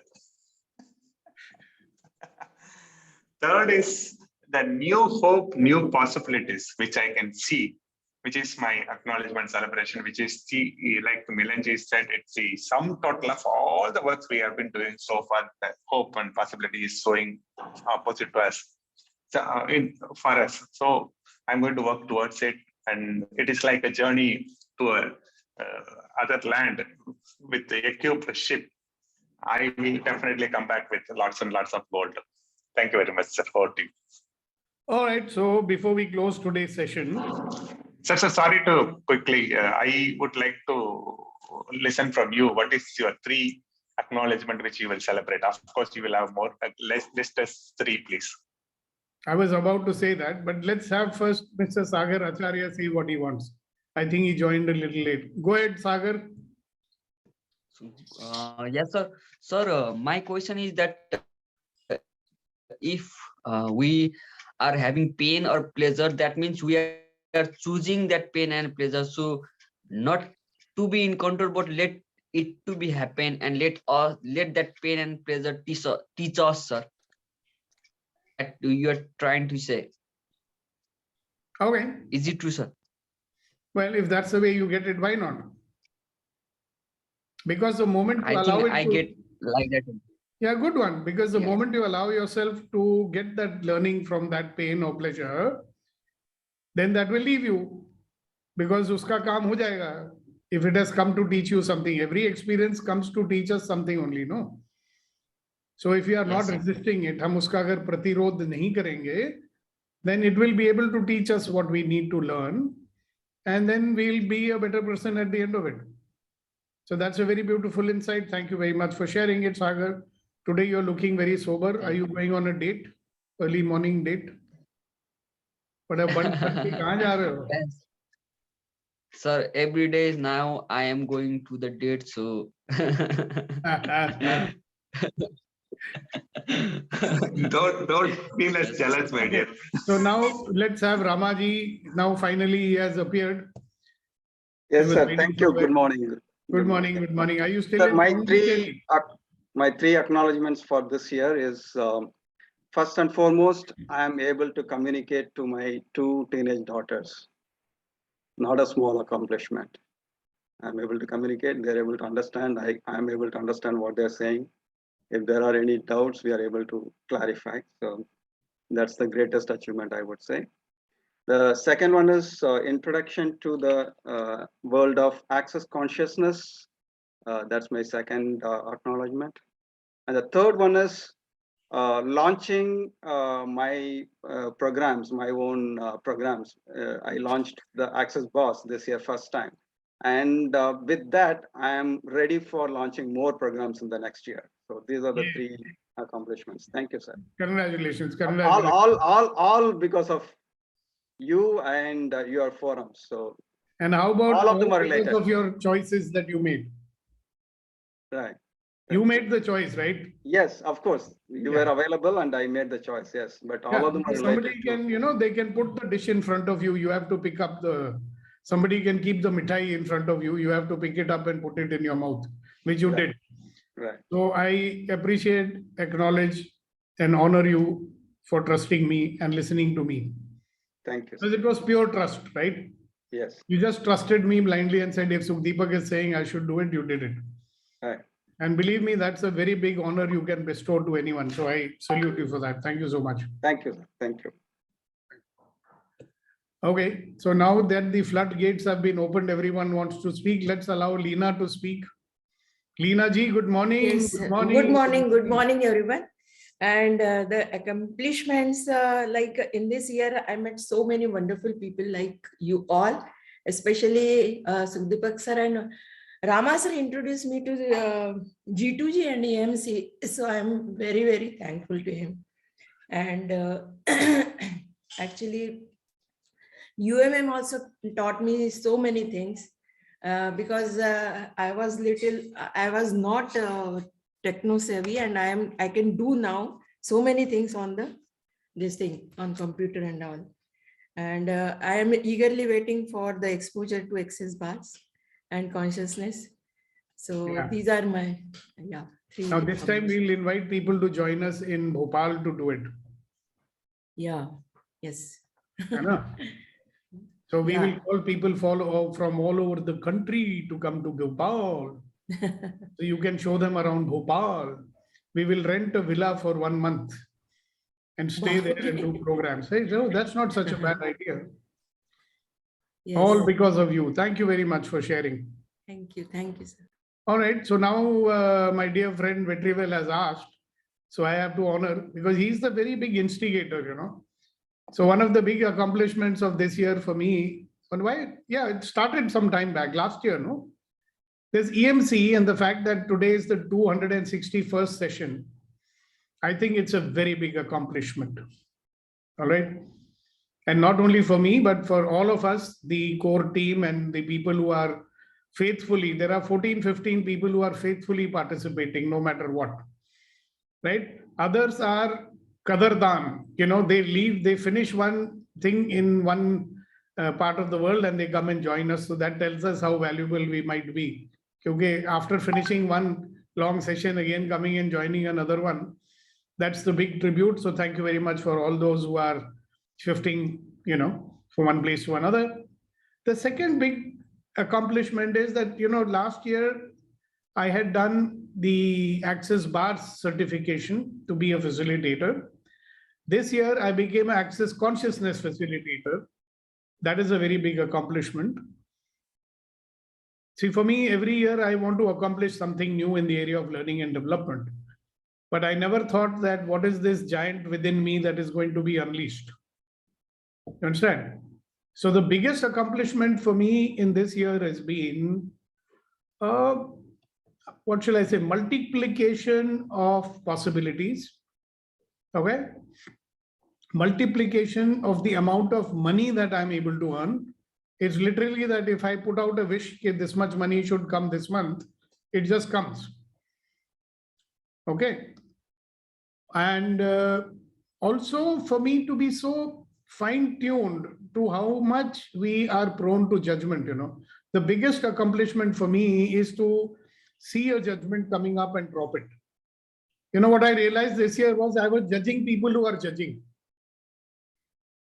Third is the new hope, new possibilities, which I can see, which is my acknowledgement celebration, which is the, like Milanji said, it's the sum total of all the works we have been doing so far. That hope and possibility is showing opposite to us, for us. So I'm going to work towards it, and it is like a journey to a other land with the equipped ship. I will definitely come back with lots and lots of gold. Thank you very much, sir. For you. All right. So before we close today's session, sir, sorry to quickly. I would like to listen from you. What is your 3 acknowledgement which you will celebrate? Of course, you will have more. List us 3, please. I was about to say that, but let's have first Mr. Sagar Acharya see what he wants. I think he joined a little late. Go ahead, Sagar. Yes, sir. Sir, my question is that if we are having pain or pleasure, that means we are choosing that pain and pleasure. So not to be in control, but let it to be happen, and let that pain and pleasure teach us, sir. That you are trying to say. Okay. Is it true, sir? Well, if that's the way you get it, why not? Because the moment you allow it I to, get like that. Yeah, good one. Because the moment you allow yourself to get that learning from that pain or pleasure, then that will leave you. Because uska kaam ho jayega. If it has come to teach you something, every experience comes to teach us something only, no? So if you are not resisting it, hum uska agar pratirodh nahi karenge, then it will be able to teach us what we need to learn. And then we'll be a better person at the end of it. So that's a very beautiful insight. Thank you very much for sharing it, Sagar. Today you're looking very sober. Are you going on a date? Early morning date? Yes. Sir, every day now I am going to the date, so don't feel as jealous, my dear. So now let's have Ramaji. Now finally he has appeared. Yes, sir. Thank you. Good morning. Good morning. Good morning. Are you still Sir, in my three acknowledgements for this year is first and foremost, I am able to communicate to my 2 teenage daughters. Not a small accomplishment. I'm able to communicate. They're able to understand. I am able to understand what they're saying. If there are any doubts, we are able to clarify. So that's the greatest achievement, I would say. The second one is introduction to the world of access consciousness. That's my second acknowledgement. And the third one is launching my programs, my own programs. I launched the Access Boss this year first time. And with that, I am ready for launching more programs in the next year. So these are the three accomplishments. Thank you, sir. Congratulations. All because of you and your forums. So, and how about all of them are because related of your choices that you made? Right. You made the choice, right? Yes, of course. You were available and I made the choice. Yes, but all of them are related. Somebody can, they can put the dish in front of you. You have to pick up somebody can keep the mithai in front of you. You have to pick it up and put it in your mouth, which you did. Right. So I appreciate, acknowledge, and honor you for trusting me and listening to me. Thank you. Because it was pure trust, right? Yes. You just trusted me blindly and said, if Sukhdeepak is saying I should do it, you did it. Right. And believe me, that's a very big honor you can bestow to anyone. So I salute you for that. Thank you so much. Thank you, sir. Thank you. Okay, so now that the floodgates have been opened, everyone wants to speak. Let's allow Leena to speak. Leena ji, good morning. Yes. Good morning. Good morning, everyone. And the accomplishments, like in this year, I met so many wonderful people like you all, especially Sukhdeepak sir and Rama sir introduced me to the G2G and EMC. So I'm very, very thankful to him. And actually, UMM also taught me so many things because I was not techno savvy, and I can do now so many things on this thing on computer and all. And I am eagerly waiting for the exposure to access bars and consciousness. So these are my three. Now this time we'll invite people to join us in Bhopal to do it. Yeah. Yes. So we will call people from all over the country to come to Bhopal. So you can show them around Bhopal. We will rent a villa for 1 month and stay there and do programs. Hey, no, that's not such a bad idea. Yes. All because of you. Thank you very much for sharing. Thank you. Thank you, sir. All right. So now my dear friend Vetrivel has asked. So I have to honor, because he's the very big instigator, So one of the big accomplishments of this year for me, it started some time back, last year, no? There's EMC, and the fact that today is the 261st session, I think it's a very big accomplishment. All right. And not only for me, but for all of us, the core team and the people who are faithfully, there are 14, 15 people who are faithfully participating no matter what. Right? Others are kadardan, they leave, they finish one thing in one part of the world and they come and join us. So that tells us how valuable we might be. Okay, after finishing one long session, again coming and joining another one, that's the big tribute. So thank you very much for all those who are shifting, from one place to another. The second big accomplishment is that, last year I had done the Access Bars certification to be a facilitator. This year I became an Access Consciousness facilitator. That is a very big accomplishment. See, for me, every year I want to accomplish something new in the area of learning and development. But I never thought that what is this giant within me that is going to be unleashed. You understand? So the biggest accomplishment for me in this year has been, what shall I say, multiplication of possibilities. Okay? Multiplication of the amount of money that I'm able to earn. It's literally that if I put out a wish, this much money should come this month, it just comes. Okay. And also for me to be so fine-tuned to how much we are prone to judgment, The biggest accomplishment for me is to see a judgment coming up and drop it. What I realized this year was I was judging people who are judging.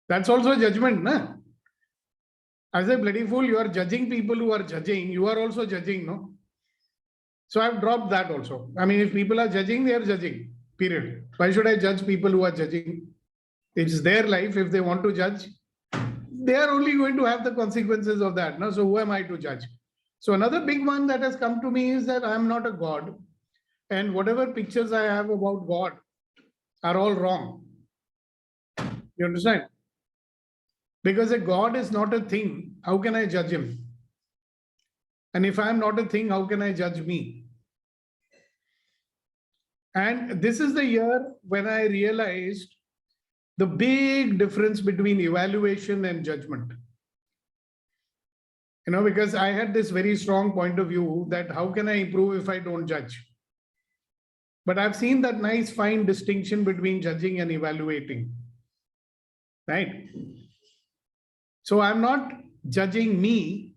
That's also a judgment, na? As a bloody fool, you are judging people who are judging. You are also judging, no? So I've dropped that also. I mean, if people are judging, they are judging, period. Why should I judge people who are judging? It's their life. If they want to judge, they are only going to have the consequences of that. No? So who am I to judge? So another big one that has come to me is that I am not a God. And whatever pictures I have about God, are all wrong. You understand? Because a God is not a thing, how can I judge him? And if I'm not a thing, how can I judge me? And this is the year when I realized the big difference between evaluation and judgment. You know, because I had this very strong point of view that how can I improve if I don't judge? But I've seen that nice fine distinction between judging and evaluating, right? So I'm not judging me,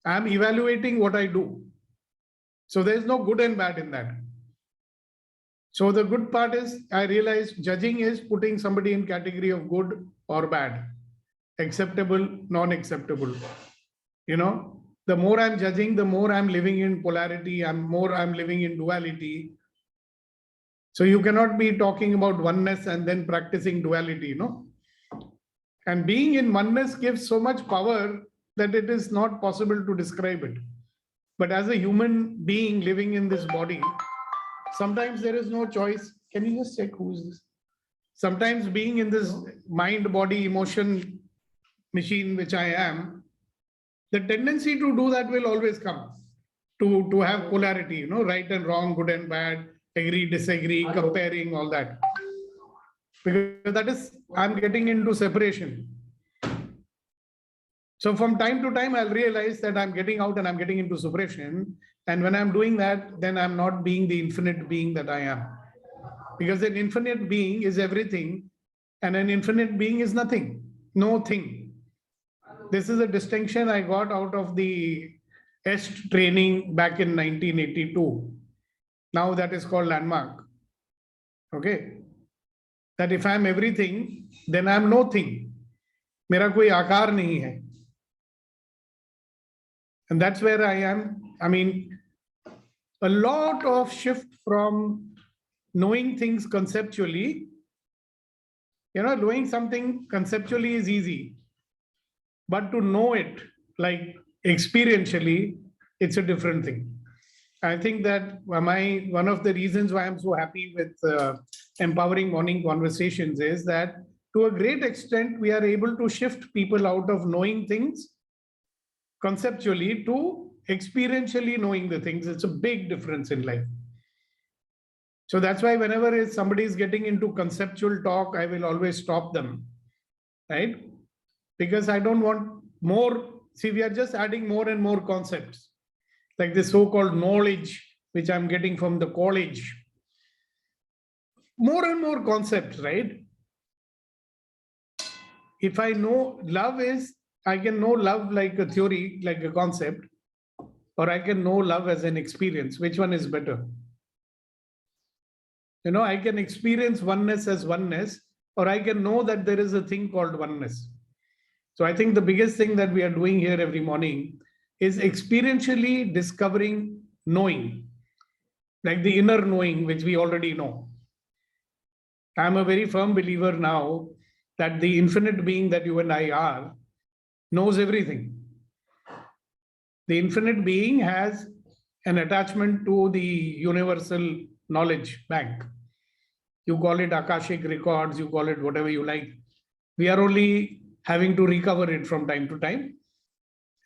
I'm evaluating what I do. So there's no good and bad in that. So the good part is I realized judging is putting somebody in category of good or bad, acceptable, non-acceptable. You know, the more I'm judging, the more I'm living in polarity, I'm living in duality. So you cannot be talking about oneness and then practicing duality, you know. And being in oneness gives so much power that it is not possible to describe it. But as a human being living in this body, sometimes there is no choice. Can you just check who is this? Sometimes being in this mind, body, emotion machine, which I am, the tendency to do that will always come, to have polarity, you know, right and wrong, good and bad, agree, disagree, comparing, all that. Because that is, I'm getting into separation. So from time to time, I'll realize that I'm getting out and I'm getting into separation. And when I'm doing that, then I'm not being the infinite being that I am. Because an infinite being is everything, and an infinite being is nothing, no thing. This is a distinction I got out of the EST training back in 1982. Now that is called landmark. Okay. That if I'm everything, then I'm no thing. Mera koi aakar nahi hai. And that's where I am. I mean, a lot of shift from knowing things conceptually. You know, knowing something conceptually is easy. But to know it, like experientially, it's a different thing. I think that one of the reasons why I'm so happy with empowering morning conversations is that to a great extent, we are able to shift people out of knowing things conceptually to experientially knowing the things. It's a big difference in life. So that's why whenever somebody is getting into conceptual talk, I will always stop them, right? Because I don't want more. See, we are just adding more and more concepts, like the so-called knowledge, which I'm getting from the college. More and more concepts, right? If I know love is, I can know love like a theory, like a concept, or I can know love as an experience. Which one is better? You know, I can experience oneness as oneness, or I can know that there is a thing called oneness. So I think the biggest thing that we are doing here every morning is experientially discovering knowing, like the inner knowing, which we already know. I'm a very firm believer now that the infinite being that you and I are knows everything. The infinite being has an attachment to the universal knowledge bank. You call it Akashic records, you call it whatever you like. We are only having to recover it from time to time.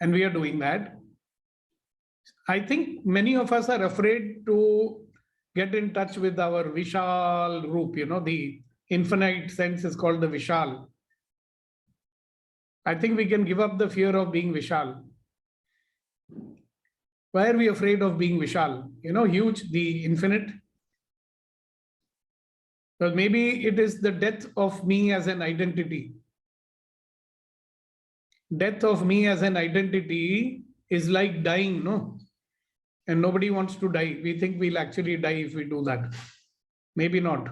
And we are doing that. I think many of us are afraid to get in touch with our Vishal Roop, you know, the infinite sense is called the Vishal. I think we can give up the fear of being Vishal. Why are we afraid of being Vishal? You know, huge, the infinite. Well, maybe it is the death of me as an identity. Death of me as an identity is like dying, no? And nobody wants to die. We think we'll actually die if we do that. Maybe not.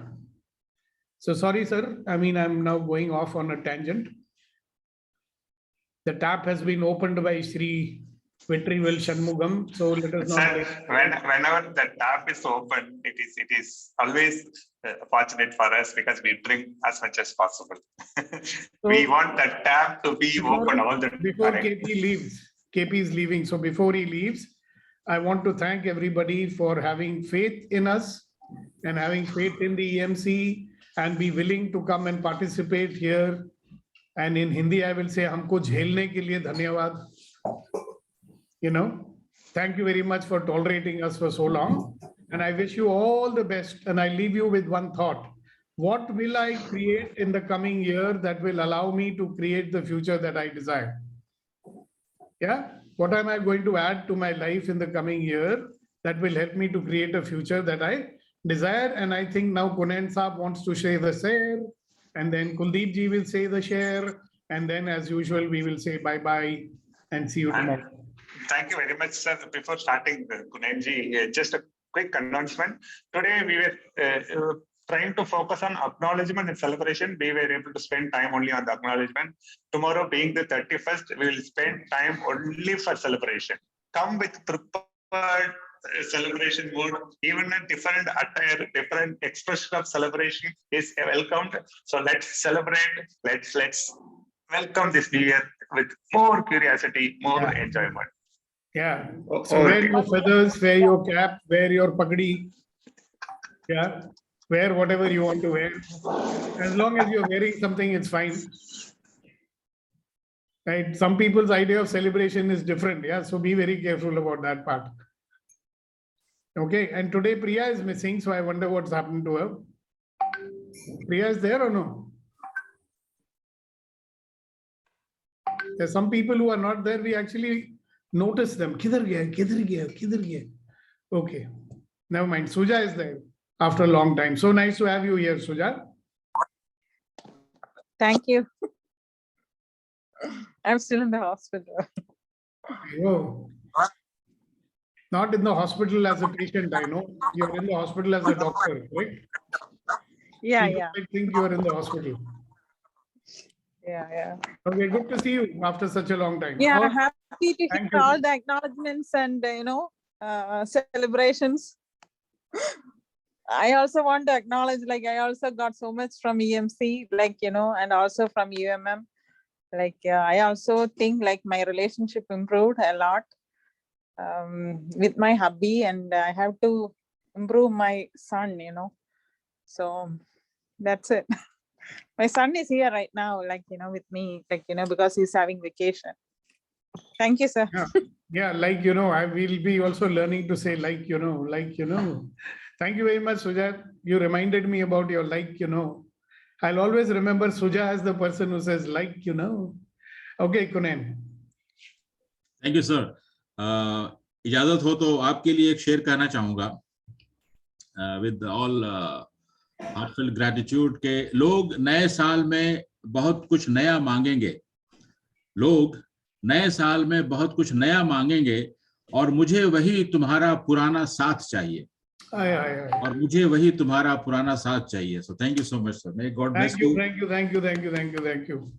So sorry, sir. I mean, I'm now going off on a tangent. The tap has been opened by Sri Vetrivel Shanmugam. So let us not. Sir, whenever the tap is open, it is always fortunate for us because we drink as much as possible. We want the tap to be open all the time. Before KP leaves, KP is leaving. So before he leaves, I want to thank everybody for having faith in us and having faith in the EMC and be willing to come and participate here. And in Hindi, I will say, हमको झेलने के लिए धन्यवाद. Thank you very much for tolerating us for so long. And I wish you all the best. And I leave you with one thought. What will I create in the coming year that will allow me to create the future that I desire? Yeah. What am I going to add to my life in the coming year that will help me to create a future that I desire? And I think now Kunen Saab wants to share the share, and then Kuldeep ji will say the share, and then as usual, we will say bye-bye and see you tomorrow. Thank you very much, sir. Before starting, Kunenji, just a quick announcement. Today, we were trying to focus on acknowledgement and celebration. We were able to spend time only on the acknowledgement. Tomorrow, being the 31st, we will spend time only for celebration. Come with prepared celebration mood. Even a different attire, different expression of celebration is welcomed. So let's celebrate. Let's welcome this new year with more curiosity, more enjoyment. Yeah. So wear your feathers, wear your cap, wear your pagdi. Yeah. Wear whatever you want to wear. As long as you're wearing something, it's fine. Right. Some people's idea of celebration is different. Yeah. So be very careful about that part. Okay. And today Priya is missing. So I wonder what's happened to her. Priya is there or no? There's some people who are not there. We actually notice them. Kidhar gaya, kidhar gaya, kidhar gaya. Okay. Never mind. Suja is there after a long time. So nice to have you here, Suja. Thank you. I'm still in the hospital. Oh. Not in the hospital as a patient, I know. You're in the hospital as a doctor, right? Yeah, People yeah. might think you are in the hospital. Yeah. Okay, good to see you after such a long time. Yeah, Oh, happy to thank hear you. all the acknowledgements and celebrations. I also want to acknowledge, like, I also got so much from EMC, and also from UMM. I also think like my relationship improved a lot with my hubby, and I have to improve my son, So that's it. My son is here right now, with me, because he's having vacation. Thank you, sir. Yeah, I will be also learning to say Thank you very much, Suja. You reminded me about your I'll always remember Suja as the person who says Okay, Kunen. Thank you sir. इजाजत हो तो आपके लिए एक शेर कहना चाहूंगा with all heartful gratitude के लोग नए साल में बहुत कुछ नया मांगेंगे. लोग नए साल में बहुत कुछ नया मांगेंगे और मुझे वही तुम्हारा पुराना साथ चाहिए. और मुझे वही तुम्हारा पुराना साथ चाहिए. So thank you so much, sir. May God bless you. Thank you.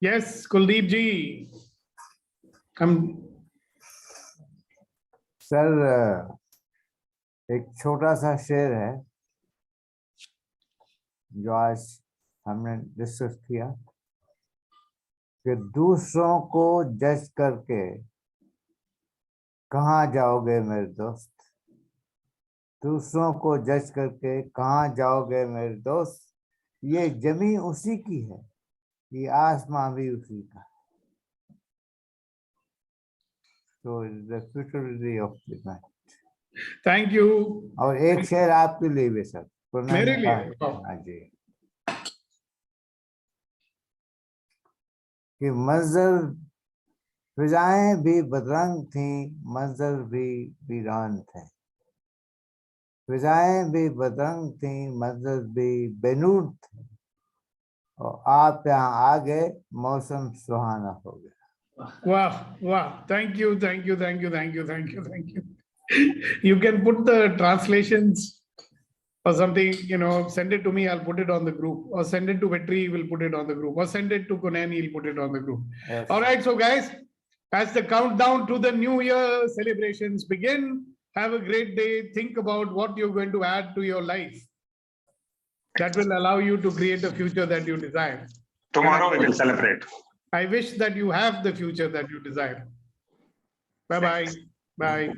Yes, Kuldeep ji. Sir एक छोटा सा शेर है जो आज हमने डिस्कस किया कि दूसरों को जज करके कहाँ जाओगे मेरे दोस्त. दूसरों को जज करके कहाँ जाओगे मेरे दोस्त. ये जमी उसी की है, ये आसमां भी उसी का. So the futurity of the night. Thank you. और एक शेर आपके लिए भी सर. मेरे लिए. हाँ जी. कि मंजर फिजाएं भी बदरंग थी, मंजर भी वीरान थे. फिजाएं भी बदरंग थी, मंजर भी बेनूर थे. और आप यहाँ आ गए, मौसम सुहाना हो गया. Wow. Thank you. You can put the translations or something, send it to me, I'll put it on the group, or send it to Vetri, we'll put it on the group, or send it to Kunen, he'll put it on the group. Yes. All right, so guys, as the countdown to the new year celebrations begin, have a great day. Think about what you're going to add to your life that will allow you to create a future that you desire. Tomorrow we will celebrate. I wish that you have the future that you desire. Bye-bye. Bye.